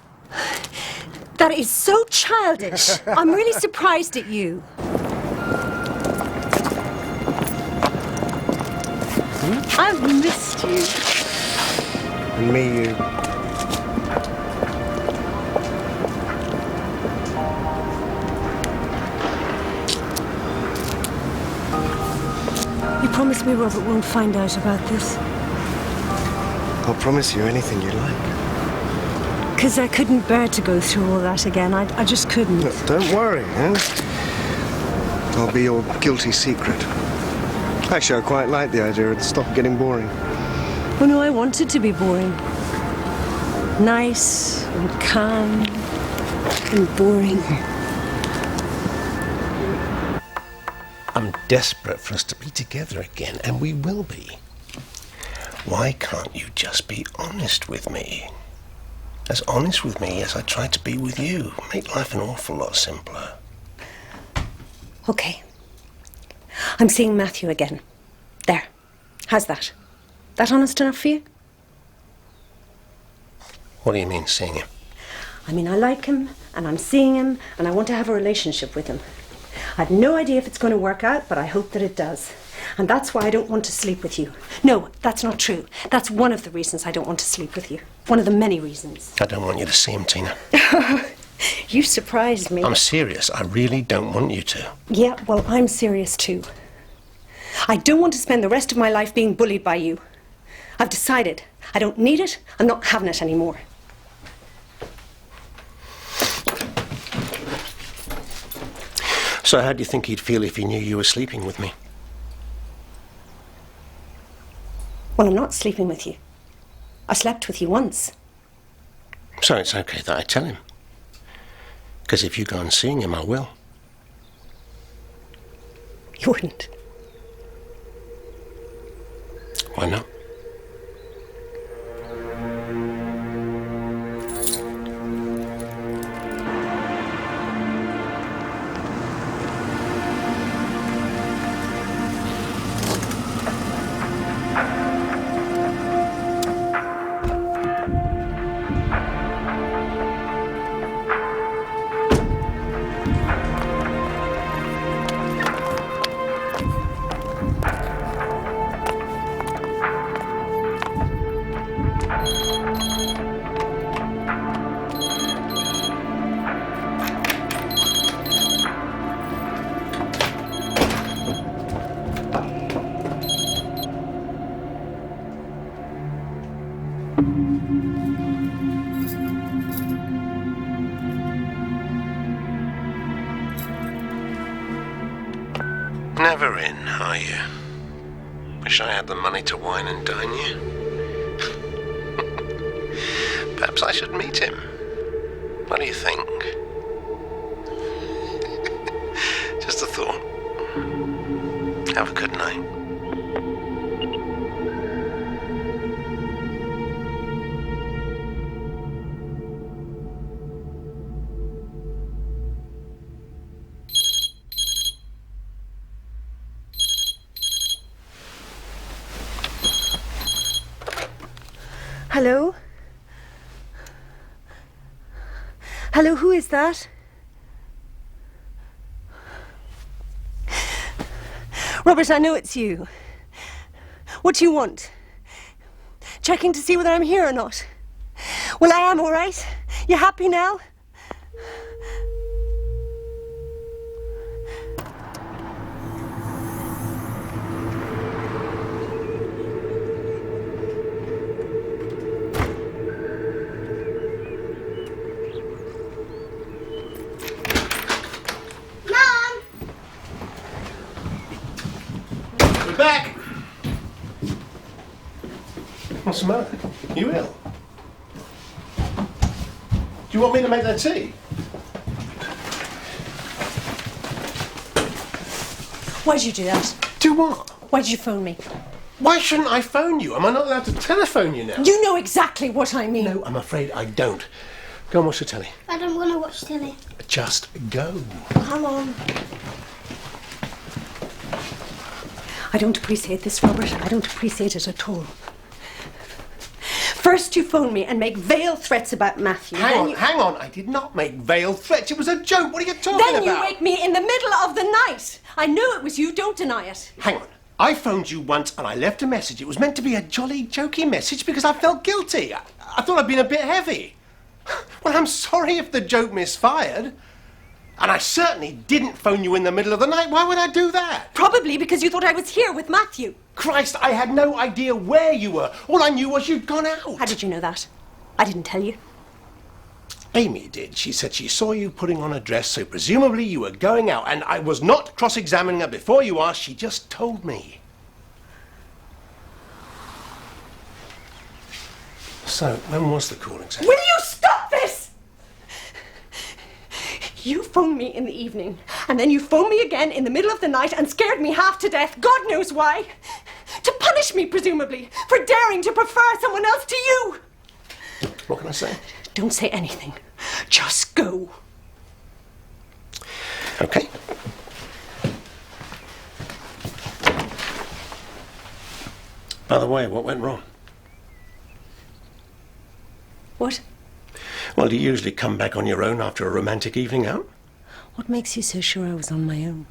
That is so childish. I'm really surprised at you. I've missed you. And me, you. You promised me Robert won't find out about this. I'll promise you anything you like. Because I couldn't bear to go through all that again. I just couldn't. Look, don't worry, I'll be your guilty secret. Actually, I quite like the idea. It'd stop getting boring. Oh no, I want it to be boring. Nice and calm and boring. I'm desperate for us to be together again, and we will be. Why can't you just be honest with me? As honest with me as I try to be with you. Make life an awful lot simpler. Okay. I'm seeing Matthew again. There. How's that? That honest enough for you? What do you mean, seeing him? I mean, I like him, and I'm seeing him, and I want to have a relationship with him. I've no idea if it's going to work out, but I hope that it does. And that's why I don't want to sleep with you. No, that's not true. That's one of the reasons I don't want to sleep with you. One of the many reasons. I don't want you to see him, Tina. You surprised me. I'm serious. I really don't want you to. Yeah, well, I'm serious too. I don't want to spend the rest of my life being bullied by you. I've decided. I don't need it. I'm not having it anymore. So how do you think he'd feel if he knew you were sleeping with me? Well, I'm not sleeping with you. I slept with you once. So it's okay that I tell him. Because if you go on seeing him, I will. You wouldn't. Why not? Never in, are you? Wish I had the money to wine and dine you. Perhaps I should meet him. What do you think? Just a thought. Have a good night. Hello? Hello, who is that? Robert, I know it's you. What do you want? Checking to see whether I'm here or not? Well, I am, all right. You happy now? Back! What's the matter? You ill? Do you want me to make that tea? Why'd you do that? Do what? Why'd you phone me? Why shouldn't I phone you? Am I not allowed to telephone you now? You know exactly what I mean. No, I'm afraid I don't. Go and watch the telly. I don't want to watch telly. Just go. Come on. I don't appreciate this, Robert. I don't appreciate it at all. First you phone me and make veiled threats about Matthew. Hang on. I did not make veiled threats. It was a joke. What are you talking about? Then you wake me in the middle of the night. I knew it was you. Don't deny it. Hang on. I phoned you once and I left a message. It was meant to be a jolly, jokey message because I felt guilty. I thought I'd been a bit heavy. Well, I'm sorry if the joke misfired. And I certainly didn't phone you in the middle of the night. Why would I do that? Probably because you thought I was here with Matthew. Christ, I had no idea where you were. All I knew was you'd gone out. How did you know that? I didn't tell you. Amy did. She said she saw you putting on a dress, so presumably you were going out. And I was not cross-examining her before you asked. She just told me. So, when was the call exactly? Will you stop this? You phoned me in the evening, and then you phoned me again in the middle of the night and scared me half to death, God knows why. To punish me, presumably, for daring to prefer someone else to you. What can I say? Don't say anything. Just go. Okay. By the way, what went wrong? What? Well, do you usually come back on your own after a romantic evening out? What makes you so sure I was on my own?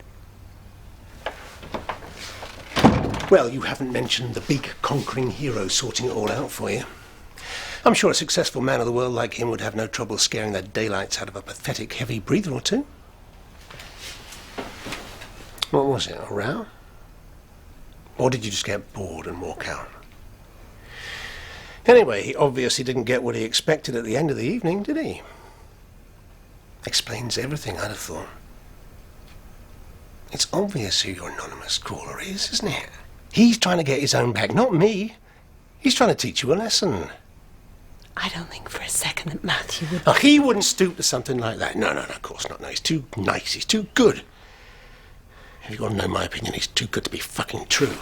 Well, you haven't mentioned the big conquering hero sorting it all out for you. I'm sure a successful man of the world like him would have no trouble scaring the daylights out of a pathetic heavy breather or two. What was it, a row? Or did you just get bored and walk out? Anyway, he obviously didn't get what he expected at the end of the evening, did he? Explains everything, I'd have thought. It's obvious who your anonymous caller is, isn't it? He's trying to get his own back, not me. He's trying to teach you a lesson. I don't think for a second that Matthew would... Oh, he wouldn't stoop to something like that. No, of course not. No, he's too nice. He's too good. If you've got to know my opinion, he's too good to be fucking true.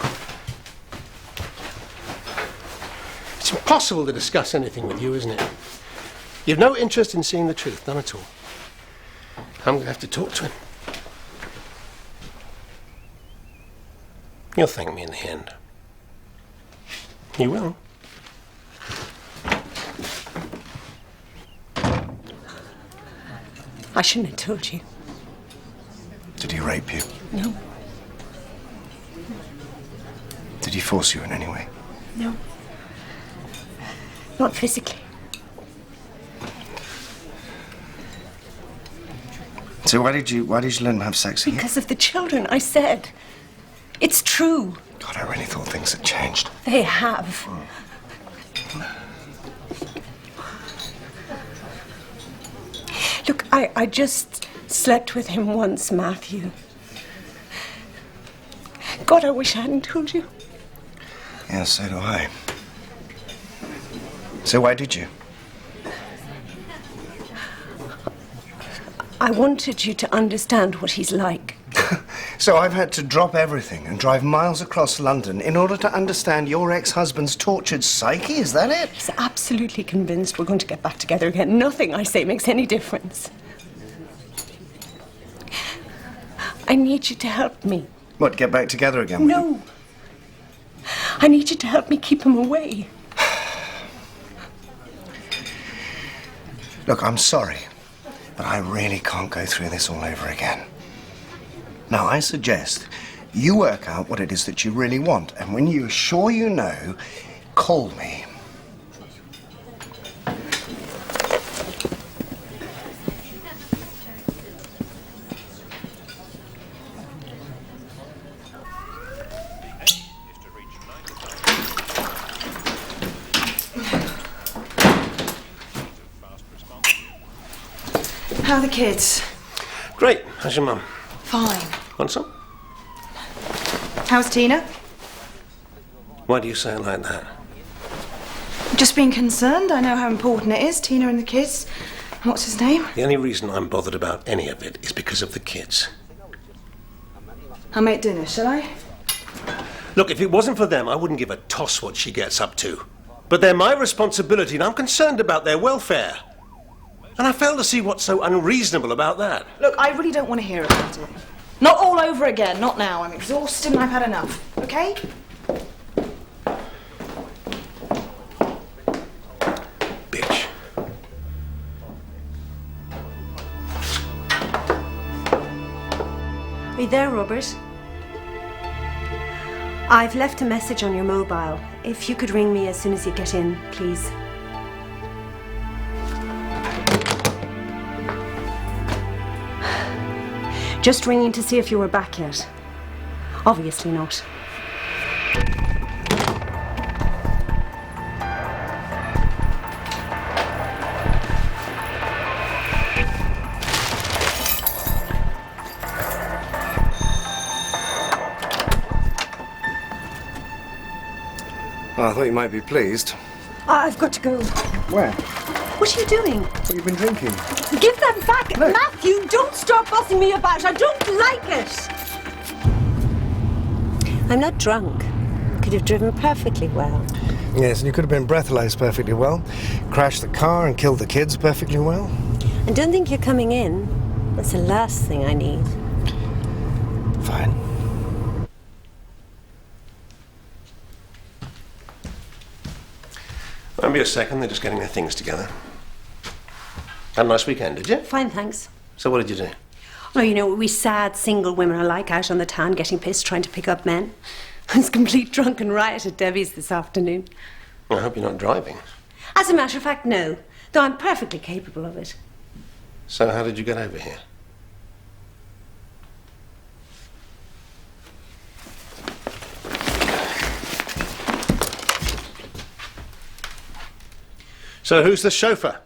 It's impossible to discuss anything with you, isn't it? You've no interest in seeing the truth, none at all. I'm going to have to talk to him. You'll thank me in the end. You will. I shouldn't have told you. Did he rape you? No. Did he force you in any way? No. Not physically. So why did you let him have sex again? Because of the children, I said. It's true. God, I really thought things had changed. They have. Look, I just slept with him once, Matthew. God, I wish I hadn't told you. Yeah, so do I. So why did you? I wanted you to understand what he's like. So I've had to drop everything and drive miles across London in order to understand your ex-husband's tortured psyche? Is that it? He's absolutely convinced we're going to get back together again. Nothing I say makes any difference. I need you to help me. What, get back together again? No. I need you to help me keep him away. Look, I'm sorry, but I really can't go through this all over again. Now, I suggest you work out what it is that you really want, and when you're sure you know, call me. How are the kids? Great. How's your mum? Fine. Want some? How's Tina? Why do you say it like that? Just being concerned. I know how important it is, Tina and the kids. And what's his name? The only reason I'm bothered about any of it is because of the kids. I'll make dinner, shall I? Look, if it wasn't for them, I wouldn't give a toss what she gets up to. But they're my responsibility, and I'm concerned about their welfare. And I fail to see what's so unreasonable about that. Look, I really don't want to hear about it. Not all over again, not now. I'm exhausted and I've had enough, okay? Bitch. Are you there, Robert? I've left a message on your mobile. If you could ring me as soon as you get in, please. Just ringing to see if you were back yet. Obviously not. Oh, I thought you might be pleased. I've got to go. Where? What are you doing? What have you been drinking? Give that back! No. Matthew, don't start bossing me about. I don't like it. I'm not drunk. Could have driven perfectly well. Yes, and you could have been breathalyzed perfectly well, crashed the car and killed the kids perfectly well. And don't think you're coming in. That's the last thing I need. Fine. Won't be a second, they're just getting their things together. Had a nice weekend, did you? Fine, thanks. So what did you do? Well, you know what we sad single women are like, out on the town getting pissed trying to pick up men. I was complete drunken riot at Debbie's this afternoon. I hope you're not driving. As a matter of fact, no. Though I'm perfectly capable of it. So how did you get over here? So who's the chauffeur?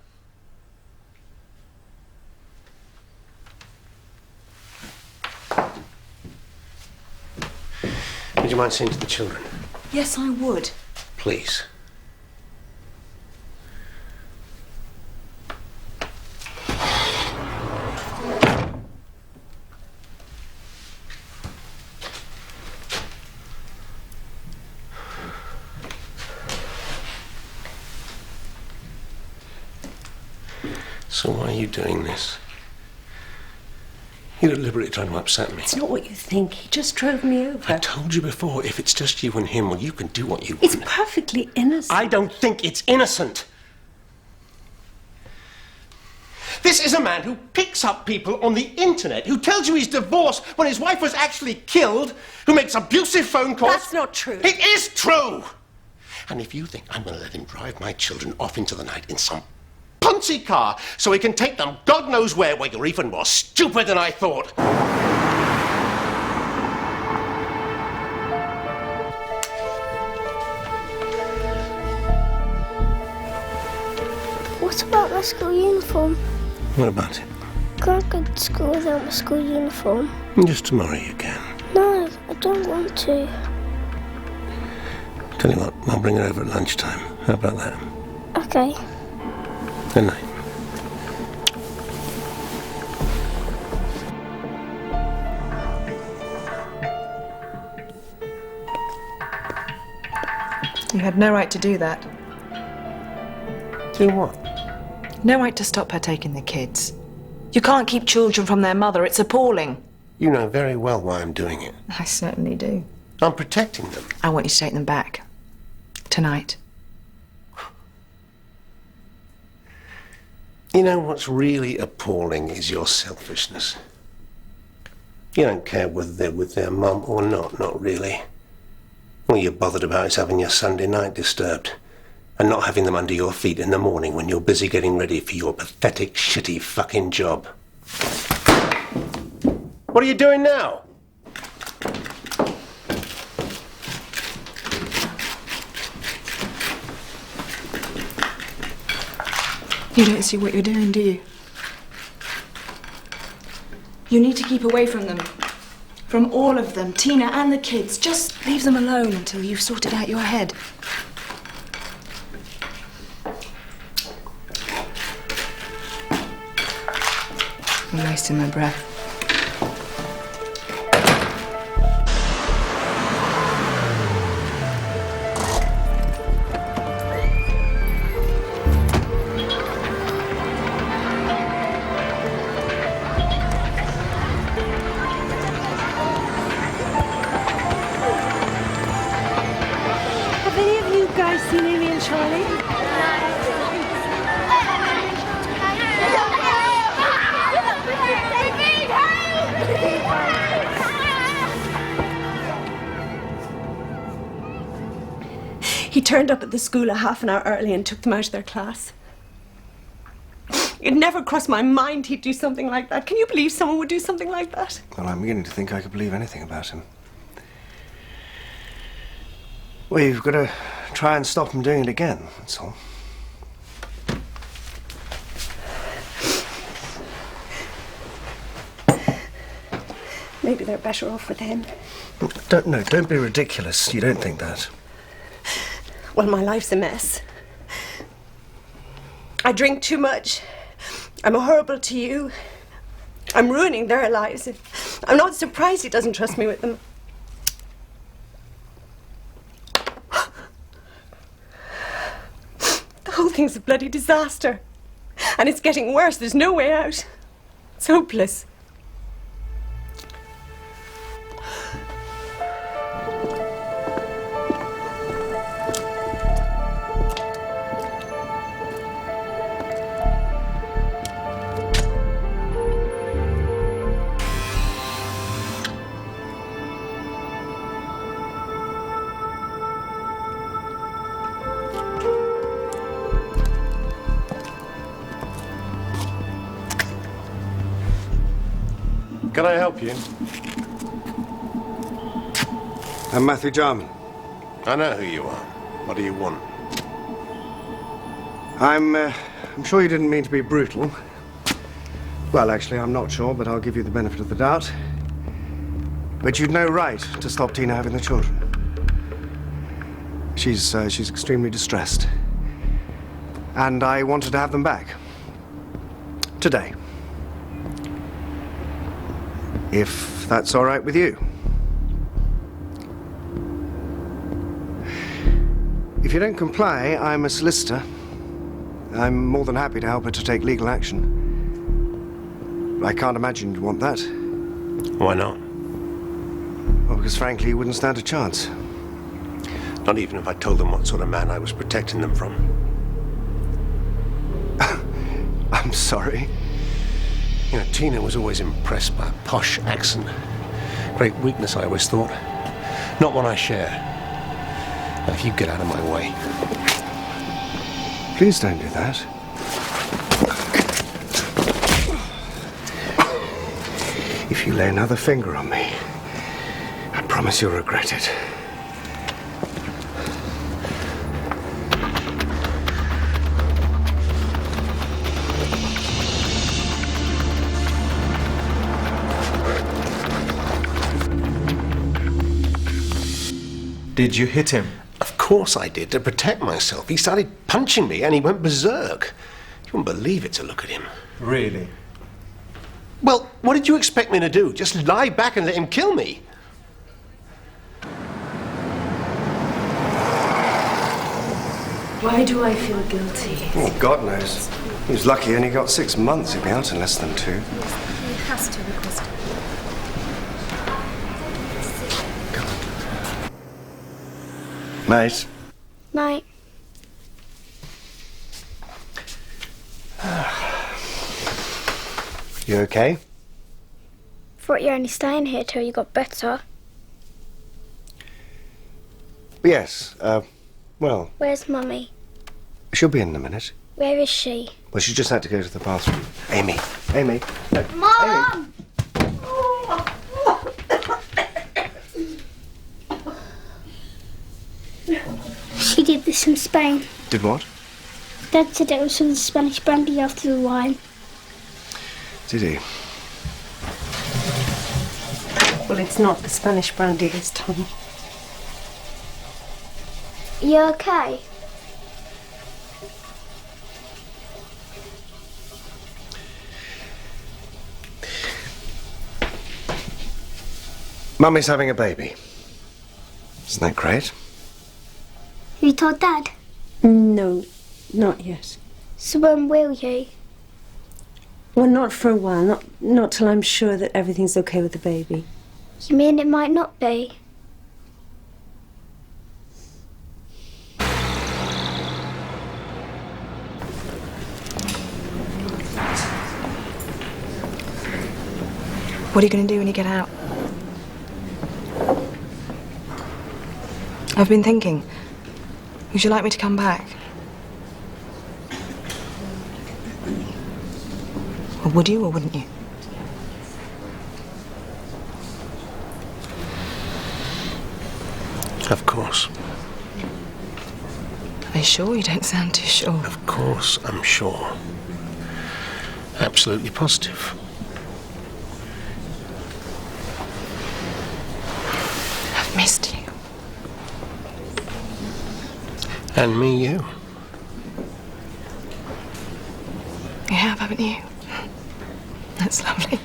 Would you mind seeing to the children? Yes, I would. Please. So why are you doing this? You're deliberately trying to upset me. It's not what you think. He just drove me over. I told you before, if it's just you and him, well, you can do what you want. It's perfectly innocent. I don't think it's innocent. This is a man who picks up people on the internet, who tells you he's divorced when his wife was actually killed, who makes abusive phone calls. That's not true. It is true! And if you think I'm going to let him drive my children off into the night in some poncy car so he can take them God knows where, well, you're even more stupid than I thought. What about my school uniform? What about it? Can't go to school without my school uniform. Just tomorrow you can. No, I don't don't want to. Tell you what, I'll bring her over at lunchtime. How about that? Okay. Good night. You had no right to do that. Do what? No right to stop her taking the kids. You can't keep children from their mother. It's appalling. You know very well why I'm doing it. I certainly do. I'm protecting them. I want you to take them back. Tonight. You know what's really appalling is your selfishness. You don't care whether they're with their mum or not really. All you're bothered about is having your Sunday night disturbed and not having them under your feet in the morning when you're busy getting ready for your pathetic, shitty fucking job. What are you doing now? You don't see what you're doing, do you? You need to keep away from them. From all of them, Tina and the kids. Just leave them alone until you've sorted out your head. I'm wasting my breath. Have any of you guys seen Amy and Charlie? He turned up at the school a half an hour early and took them out of their class. It never crossed my mind he'd do something like that. Can you believe someone would do something like that? Well, I'm beginning to think I could believe anything about him. Well, you've got to try and stop him doing it again, that's all. Maybe they're better off with him. Don't be ridiculous. You don't think that. Well, my life's a mess. I drink too much. I'm horrible to you. I'm ruining their lives. I'm not surprised he doesn't trust me with them. The whole thing's a bloody disaster. And it's getting worse. There's no way out. It's hopeless. Can I help you? I'm Matthew Jarman. I know who you are. What do you want? I'm sure you didn't mean to be brutal. Well, actually, I'm not sure, but I'll give you the benefit of the doubt. But you'd no right to stop Tina having the children. She's extremely distressed. And I wanted to have them back. Today. If that's all right with you. If you don't comply, I'm a solicitor. I'm more than happy to help her to take legal action. I can't imagine you'd want that. Why not? Well, because frankly, you wouldn't stand a chance. Not even if I told them what sort of man I was protecting them from. I'm sorry. You know, Tina was always impressed by a posh accent. Great weakness, I always thought. Not one I share. Now, if you get out of my way. Please don't do that. If you lay another finger on me, I promise you'll regret it. Did you hit him? Of course I did, to protect myself. He started punching me and he went berserk. You wouldn't believe it to look at him. Really? Well, what did you expect me to do? Just lie back and let him kill me? Why do I feel guilty? Oh, God knows. He was lucky he only got 6 months. He'll be out in less than 2. He has to request it. Mate. Night. You okay? Thought you were only staying here till you got better. Yes, well, Where's Mummy? she'll be in a minute. Where is she? Well, she just had to go to the bathroom. Amy. Amy. No. Mum! She did this in Spain. Did what? Dad said it was from the Spanish brandy after the wine. Did he? Well, it's not the Spanish brandy this time. You okay? Mummy's having a baby. Isn't that great? You told Dad? No, not yet. So when will you? Well, not for a while. Not till I'm sure that everything's okay with the baby. You mean it might not be? What are you going to do when you get out? I've been thinking. Would you like me to come back? Or would you or wouldn't you? Of course. Are you sure? You don't sound too sure. Of course, I'm sure. Absolutely positive. I've missed you. And me, you. You have, haven't you? That's lovely.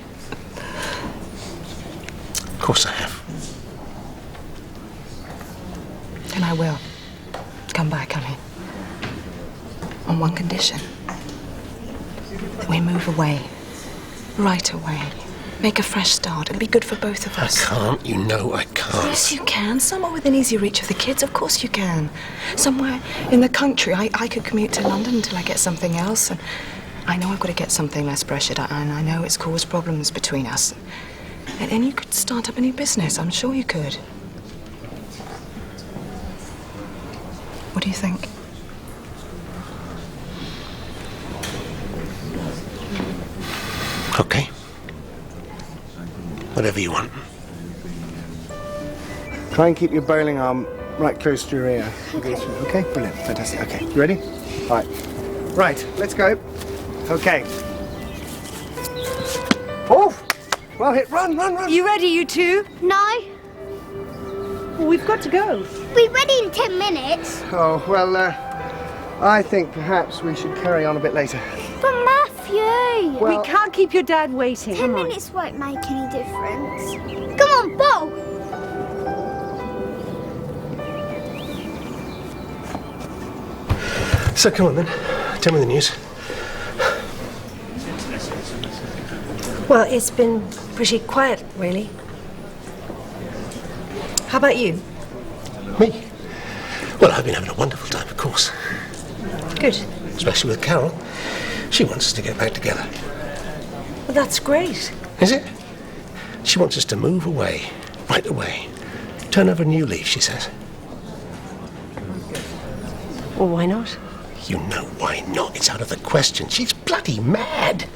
Of course I have. And I will. Come back, honey. On one condition. That we move away. Right away. Make a fresh start. It'll be good for both of us. I can't. You know I can't. Yes, you can. Somewhere within easy reach of the kids. Of course you can. Somewhere in the country. I could commute to London until I get something else. And I know I've got to get something less pressured. And I know it's caused problems between us. And you could start up a new business. I'm sure you could. What do you think? Okay. Whatever you want. Try and keep your bowling arm right close to your ear. Okay, brilliant, fantastic. Okay, you ready? All right. Right, let's go. Okay. Off! Well hit, run, run, run! You ready, you two? No. Well, we've got to go. We're ready in 10 minutes. Oh, well, I think perhaps we should carry on a bit later. But Matthew! Well- We can't keep your dad waiting. 10 Come on. minutes won't make any difference. Come on, Bo! So come on then. Tell me the news. Well, it's been pretty quiet, really. How about you? Me? Well, I've been having a wonderful time, of course. Good. Especially with Carol. She wants us to get back together. Well, that's great. Is it? She wants us to move away. Right away. Turn over a new leaf, she says. Well, why not? You know why not. It's out of the question. She's bloody mad.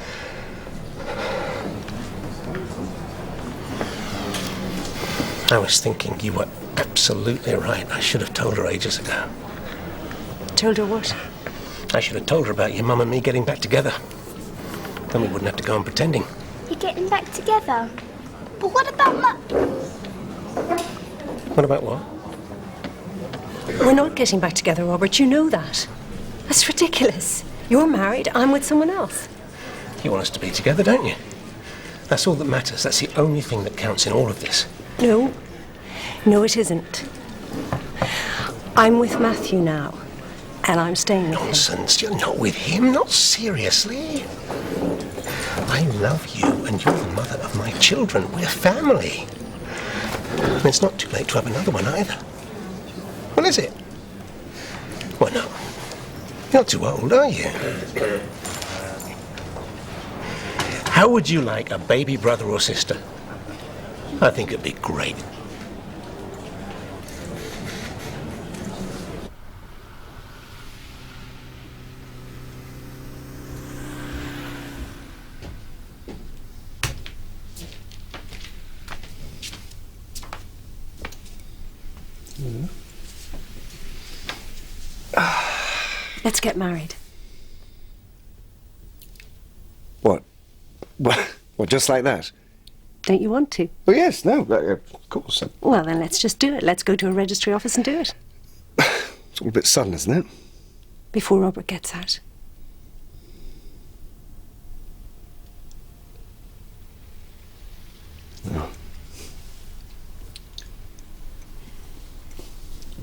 I was thinking you were absolutely right. I should have told her ages ago. Told her what? I should have told her about your mum and me getting back together. Then we wouldn't have to go on pretending. You're getting back together. But what about What about what? We're not getting back together, Robert. You know that. That's ridiculous. You're married, I'm with someone else. You want us to be together, don't you? That's all that matters. That's the only thing that counts in all of this. No. No, it isn't. I'm with Matthew now, and I'm staying with him. Nonsense. You're not with him. Not seriously. I love you, and you're the mother of my children. We're family. And it's not too late to have another one either. Well, is it? Well, no. You're not too old, are you? How would you like a baby brother or sister? I think it'd be great. Let's get married. What? What, just like that? Don't you want to? Oh, yes, no, of course. Well, then let's just do it. Let's go to a registry office and do it. It's all a bit sudden, isn't it? Before Robert gets out. No.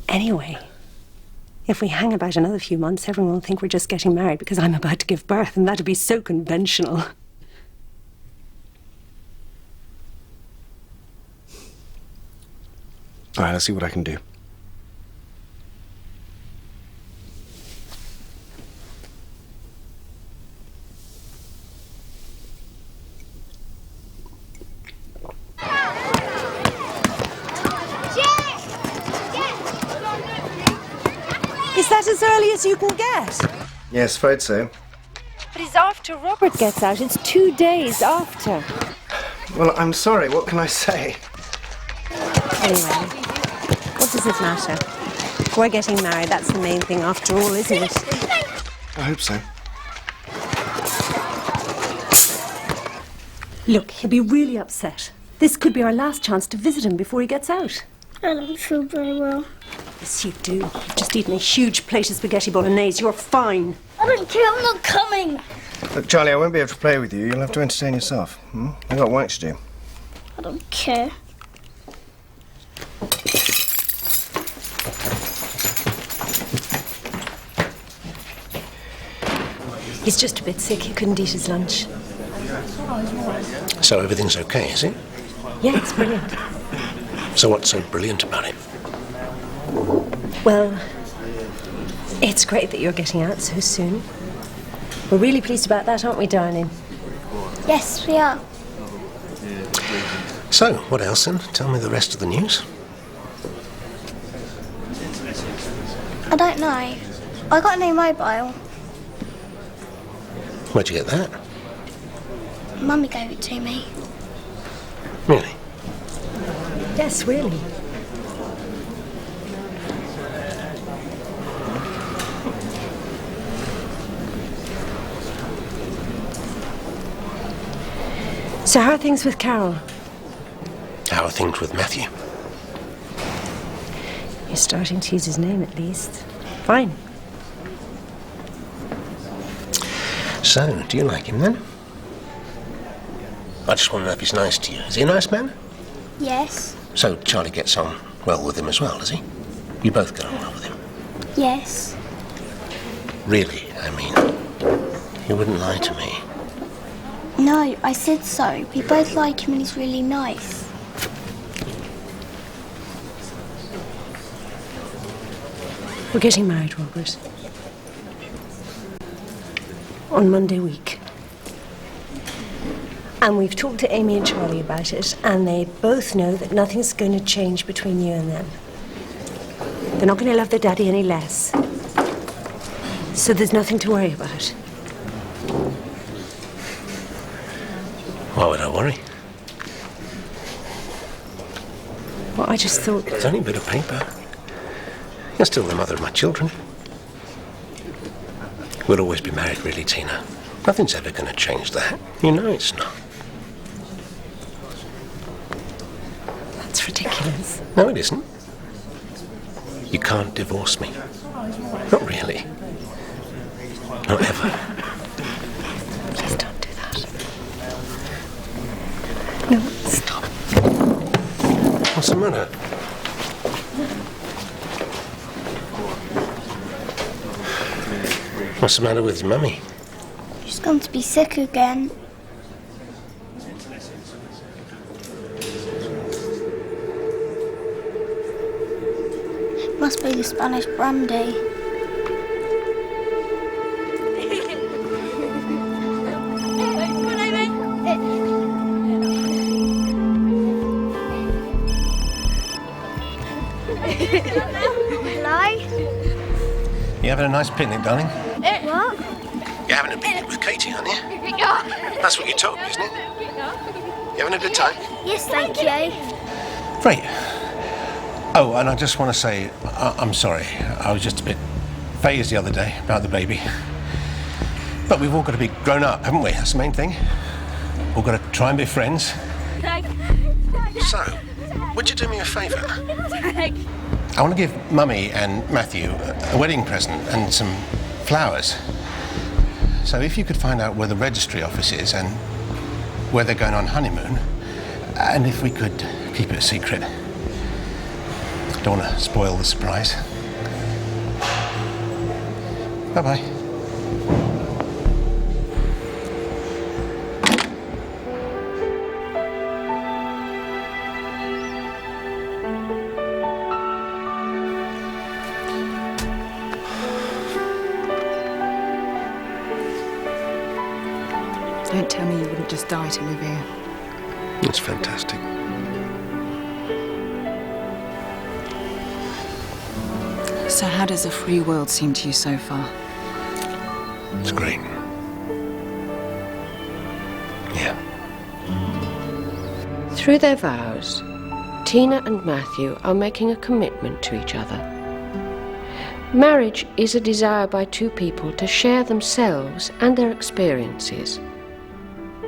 Anyway, if we hang about another few months, everyone will think we're just getting married because I'm about to give birth, and that'd be so conventional. All right, I'll see what I can do. Is that as early as you can get? Yes, afraid so. But it's after Robert gets out. It's 2 days after. Well, I'm sorry. What can I say? Anyway, what does it matter? We're getting married. That's the main thing after all, isn't it? I hope so. Look, he'll be really upset. This could be our last chance to visit him before he gets out. I don't feel very well. Yes, you do. You've just eaten a huge plate of spaghetti bolognese. You're fine. I don't care, I'm not coming. Look, Charlie, I won't be able to play with you. You'll have to entertain yourself. I've got work to do. I don't care. He's just a bit sick. He couldn't eat his lunch. So everything's okay, is it? Yeah, it's brilliant. So what's so brilliant about it? Well, it's great that you're getting out so soon. We're really pleased about that, aren't we, darling? Yes, we are. So, what else then? Tell me the rest of the news. I don't know. I got a new mobile. Where'd you get that? Mummy gave it to me. Really? Yes, really. So how are things with Carol? How are things with Matthew? You're starting to use his name at least. Fine. So, do you like him then? I just want to know if he's nice to you. Is he a nice man? Yes. So Charlie gets on well with him as well, does he? You both get on well with him? Yes. Really, I mean, you wouldn't lie to me. No, I said so. We both like him and he's really nice. We're getting married, Robert. On Monday week. And we've talked to Amy and Charlie about it, and they both know that nothing's going to change between you and them. They're not going to love their daddy any less. So there's nothing to worry about. Why would I worry? Well, I just thought... It's only a bit of paper. You're still the mother of my children. We'll always be married, really, Tina. Nothing's ever going to change that. You know it's not. That's ridiculous. No, it isn't. You can't divorce me. Not really. Not ever. Please don't do that. No, stop. What's the matter? What's the matter with Mummy? She's going to be sick again. Must be the Spanish brandy. Hello? You having a nice picnic, darling? What? You're having a picnic with Katie, aren't you? That's what you told me, isn't it? You having a good time? Yes, thank you. Great. Oh, and I just want to say, I'm sorry. I was just a bit phased the other day about the baby. But we've all got to be grown up, haven't we? That's the main thing. All got to try and be friends. So, would you do me a favour? I want to give Mummy and Matthew a wedding present and some flowers. So if you could find out where the registry office is and where they're going on honeymoon, and if we could keep it a secret. Don't want to spoil the surprise. Bye-bye. Don't tell me you wouldn't just die to live here. That's fantastic. So how does a free world seem to you so far? It's great. Yeah. Through their vows, Tina and Matthew are making a commitment to each other. Marriage is a desire by two people to share themselves and their experiences,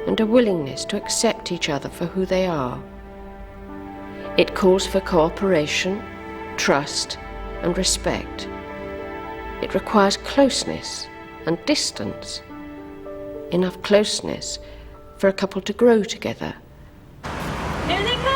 and a willingness to accept each other for who they are. It calls for cooperation, trust, and respect. It requires closeness and distance. Enough closeness for a couple to grow together. Here they come!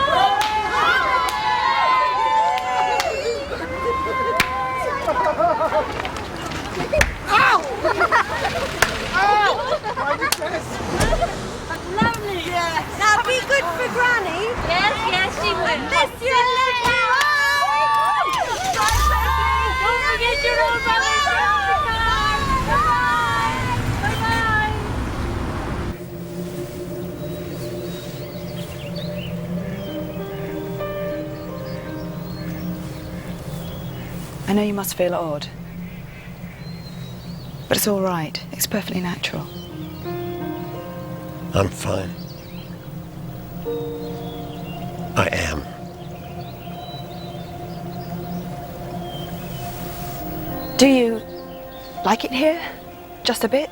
Lovely. Yes. Now be good for Granny. Yes, yes, she will. Miss you later. Don't forget your old brothers. Bye-bye. I know you must feel odd. But it's all right. It's perfectly natural. I'm fine. I am. Do you like it here? Just a bit?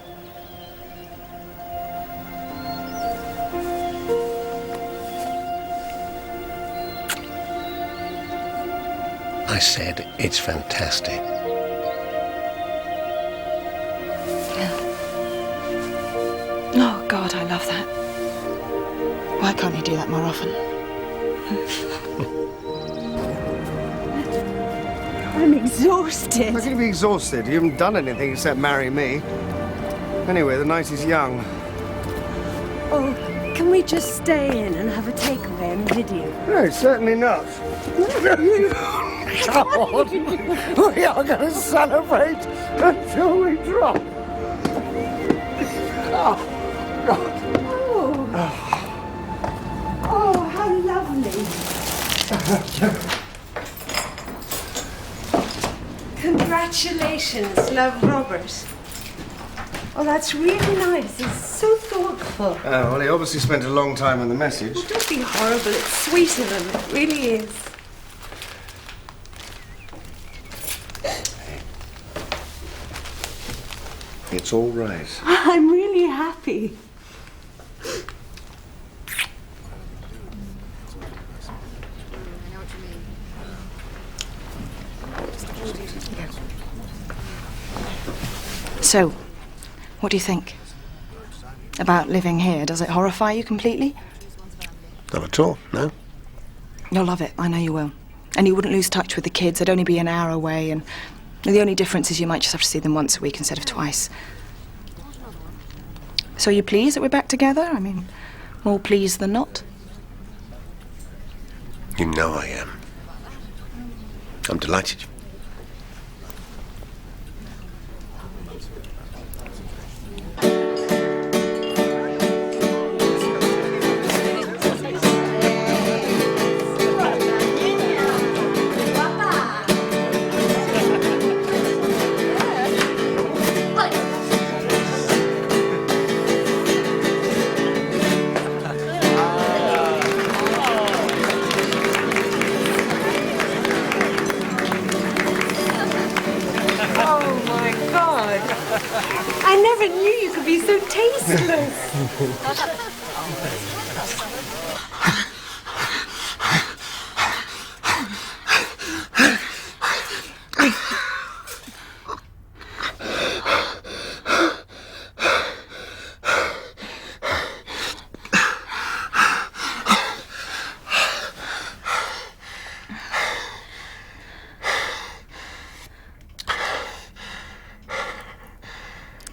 I said it's fantastic. Oh, God, I love that. Why can't you do that more often? I'm exhausted. How can you be exhausted? You haven't done anything except marry me. Anyway, the night is young. Oh, can we just stay in and have a takeaway and a video? No, certainly not. Come on. We are going to celebrate until we drop. Oh, God. Oh, how lovely. Congratulations, love Robert. Oh, that's really nice. It's so thoughtful. Oh, well, he obviously spent a long time on the message. Oh, don't be horrible. It's sweet of him. It really is. It's all right. I'm really happy. So, what do you think? About living here? Does it horrify you completely? Not at all, no. You'll love it, I know you will. And you wouldn't lose touch with the kids, they'd only be an hour away, and the only difference is you might just have to see them once a week instead of twice. So are you pleased that we're back together? I mean, more pleased than not? You know I am. I'm delighted. I never knew you could be so tasteless.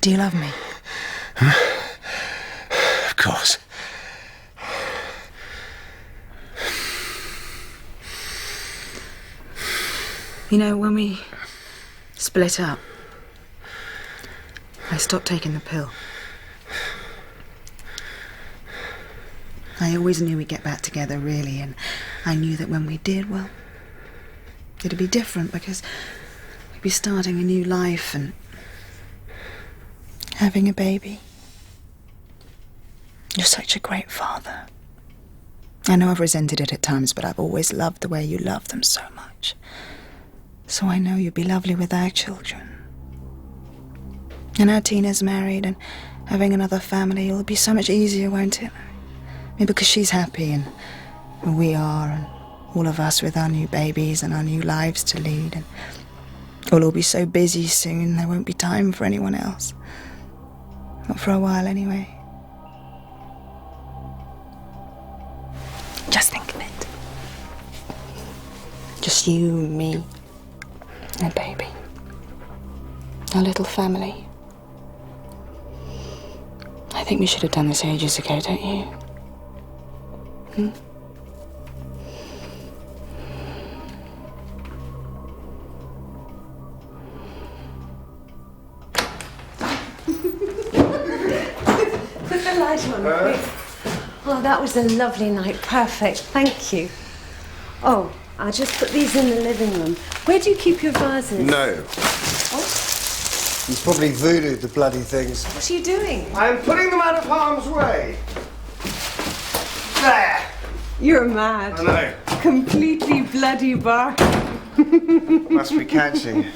Do you love me? Of course. You know, when we split up, I stopped taking the pill. I always knew we'd get back together, really, and I knew that when we did, well, it'd be different because we'd be starting a new life and having a baby. You're such a great father. I know I've resented it at times, but I've always loved the way you love them so much. So I know you'd be lovely with our children. And now Tina's married and having another family will be so much easier, won't it? I mean, because she's happy and we are, and all of us with our new babies and our new lives to lead. And we'll all be so busy soon, there won't be time for anyone else. Not for a while, anyway. Just think of it. Just you, me, and baby. Our little family. I think we should have done this ages ago, don't you? Hmm? Put the light on, please. Oh, that was a lovely night. Perfect. Thank you. Oh, I'll just put these in the living room. Where do you keep your vases? No. What? He's probably voodooed the bloody things. What are you doing? I'm putting them out of harm's way. There. You're mad. I know. Completely bloody bar. Must be catching.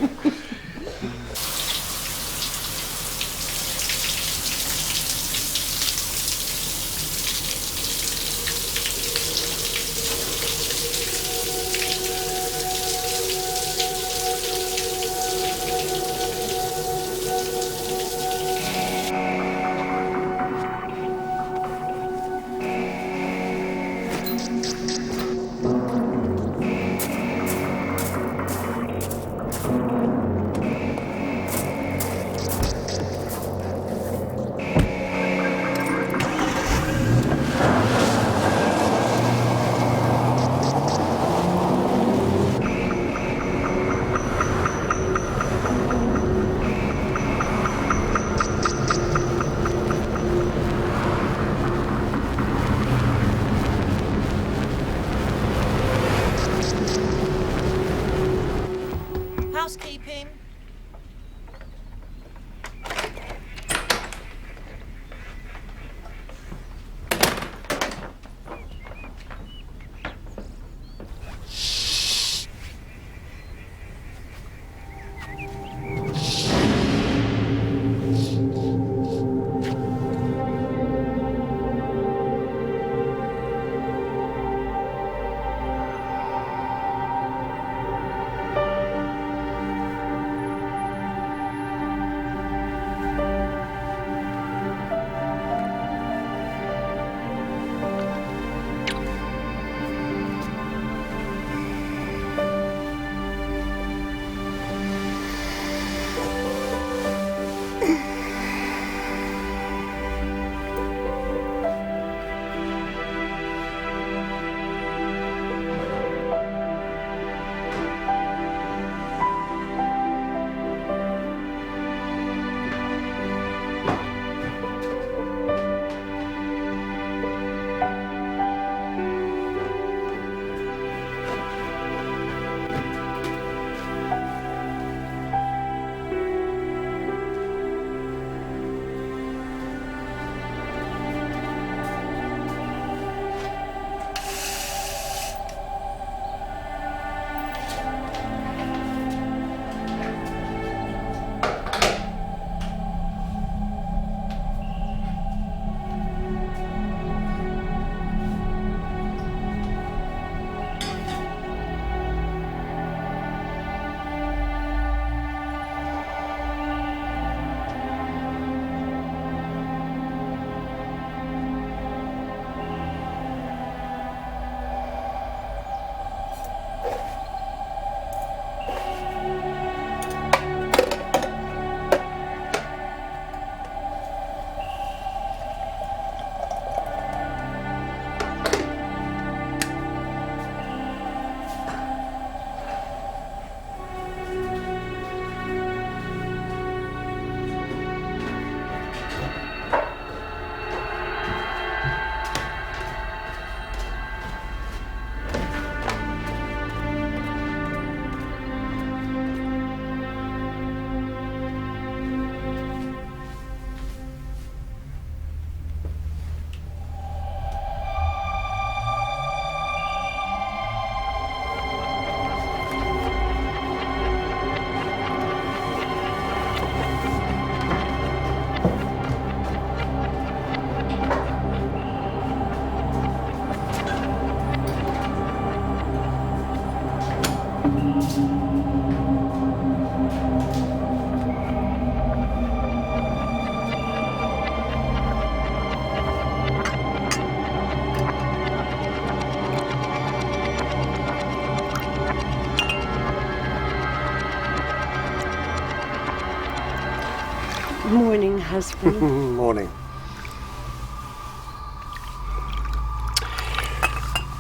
husband. Morning.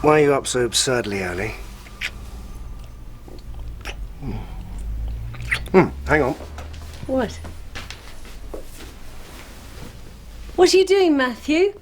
Why are you up so absurdly early? Hang on. What? What are you doing, Matthew?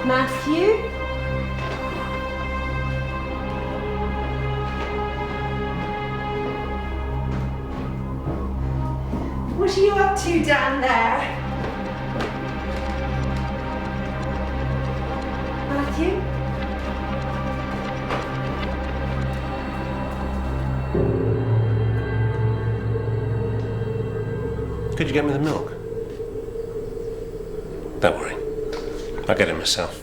Matthew? What are you up to down there? Matthew? Could you get me the milk? Don't worry. I'll get it myself.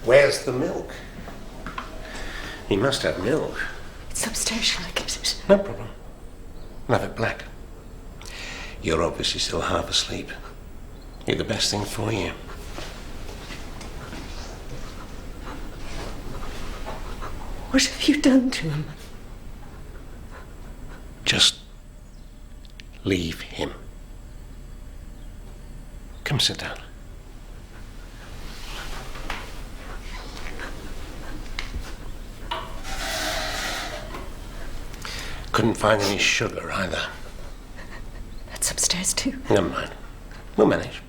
Where's the milk? He must have milk. It's upstairs, shall I get it? No problem. I'll have it black. You're obviously still half asleep. You're the best thing for you. What have you done to him? Just leave him. Come sit down. Couldn't find any sugar either. That's upstairs too. Never mind. We'll manage.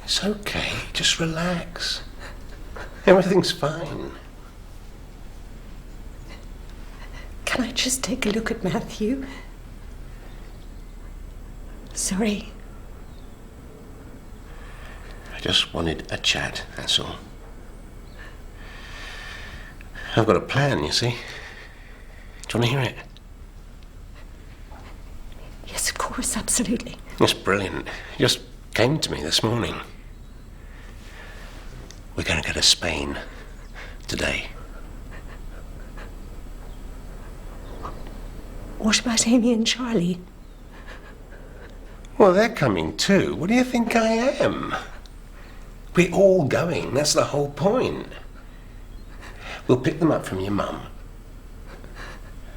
It's okay. Just relax. Everything's fine. Can I just take a look at Matthew? Sorry. I just wanted a chat, that's all. I've got a plan, you see. Do you want to hear it? Yes, of course, absolutely. It's brilliant. It just came to me this morning. We're going to go to Spain today. What about Amy and Charlie? Well, they're coming too. What do you think I am? We're all going. That's the whole point. We'll pick them up from your mum.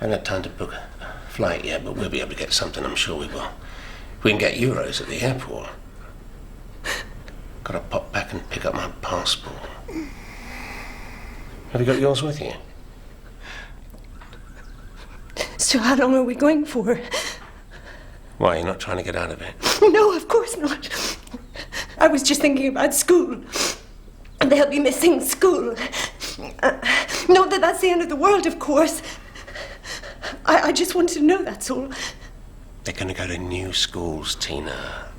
I haven't had time to book a flight yet, but we'll be able to get something, I'm sure we will. We can get euros at the airport. Got to pop back and pick up my passport. Have you got yours with you? So how long are we going for? Why, you're not trying to get out of it? No, of course not. I was just thinking about school. They'll be missing school. Not that that's the end of the world, of course. I just wanted to know, that's all. They're going to go to new schools, Tina.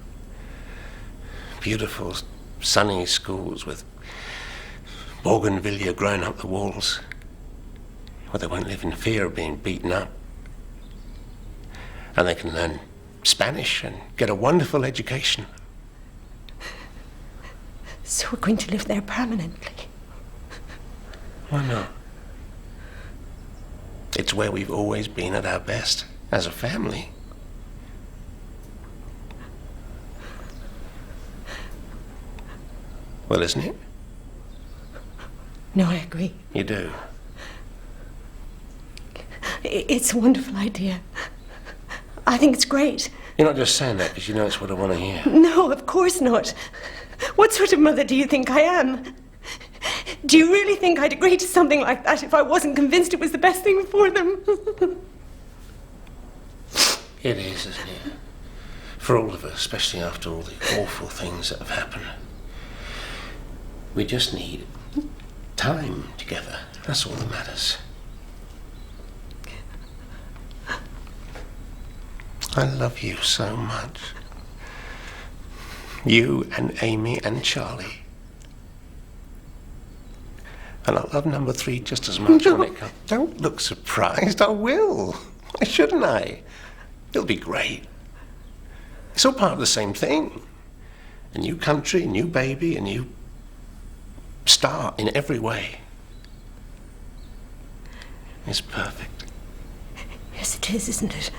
Beautiful, sunny schools with bougainvillea growing up the walls. Where they won't live in fear of being beaten up. And they can learn Spanish and get a wonderful education. So we're going to live there permanently? Why not? It's where we've always been at our best, as a family. Well, isn't it? No, I agree. You do? It's a wonderful idea. I think it's great. You're not just saying that because you know it's what I want to hear. No, of course not. What sort of mother do you think I am? Do you really think I'd agree to something like that if I wasn't convinced it was the best thing for them? It is, isn't it? For all of us, especially after all the awful things that have happened. We just need time together. That's all that matters. I love you so much. You and Amy and Charlie. And I love number 3 just as much when it comes. Don't look surprised. I will. Why shouldn't I? It'll be great. It's all part of the same thing. A new country, a new baby, a new start in every way. It's perfect. Yes, it is, isn't it?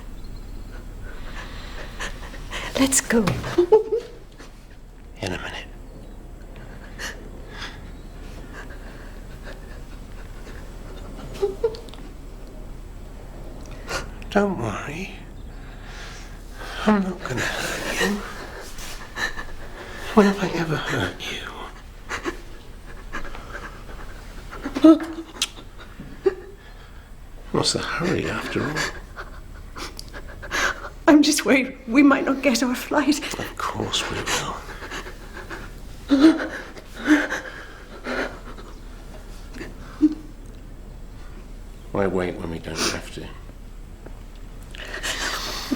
Let's go. In a minute. Don't worry. I'm not gonna hurt you. When have I ever hurt you? What's the hurry, after all? I'm just worried we might not get our flight. Of course we will. Why wait when we don't have to?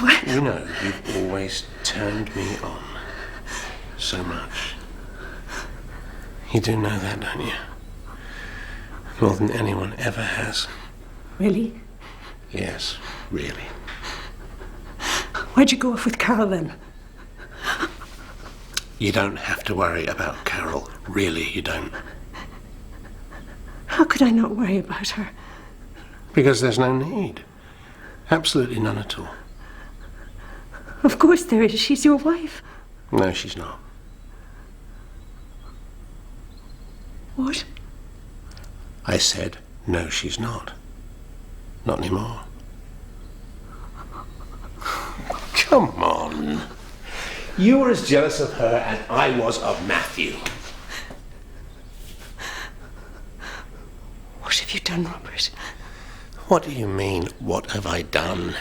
What? You know, you've always turned me on so much. You do know that, don't you? More than anyone ever has. Really? Yes, really. Why'd you go off with Carol then? You don't have to worry about Carol. Really, you don't. How could I not worry about her? Because there's no need. Absolutely none at all. Of course there is. She's your wife. No, she's not. What? I said, no, she's not. Not anymore. Come on. You were as jealous of her as I was of Matthew. What have you done, Robert? What do you mean, what have I done?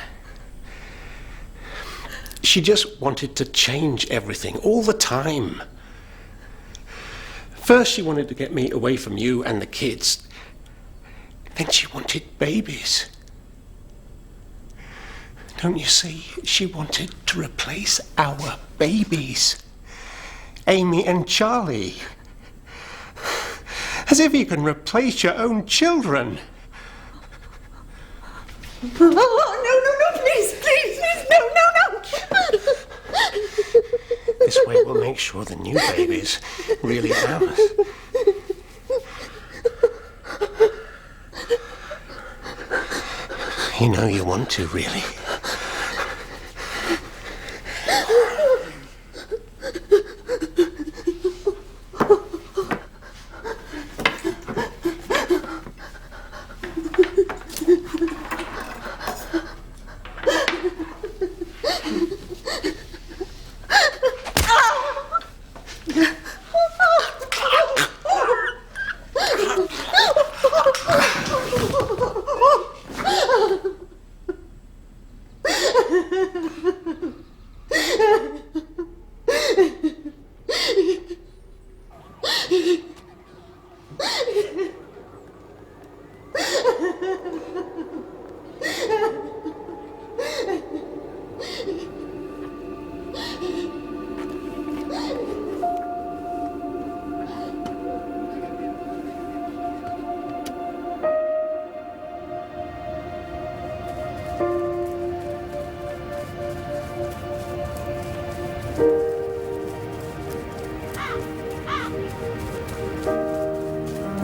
She just wanted to change everything all the time. First she wanted to get me away from you and the kids. Then she wanted babies. Don't you see? She wanted to replace our babies. Amy and Charlie. As if you can replace your own children. Oh, no, please, no. This way we'll make sure the new baby's really ours. You know you want to, really.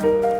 Ah!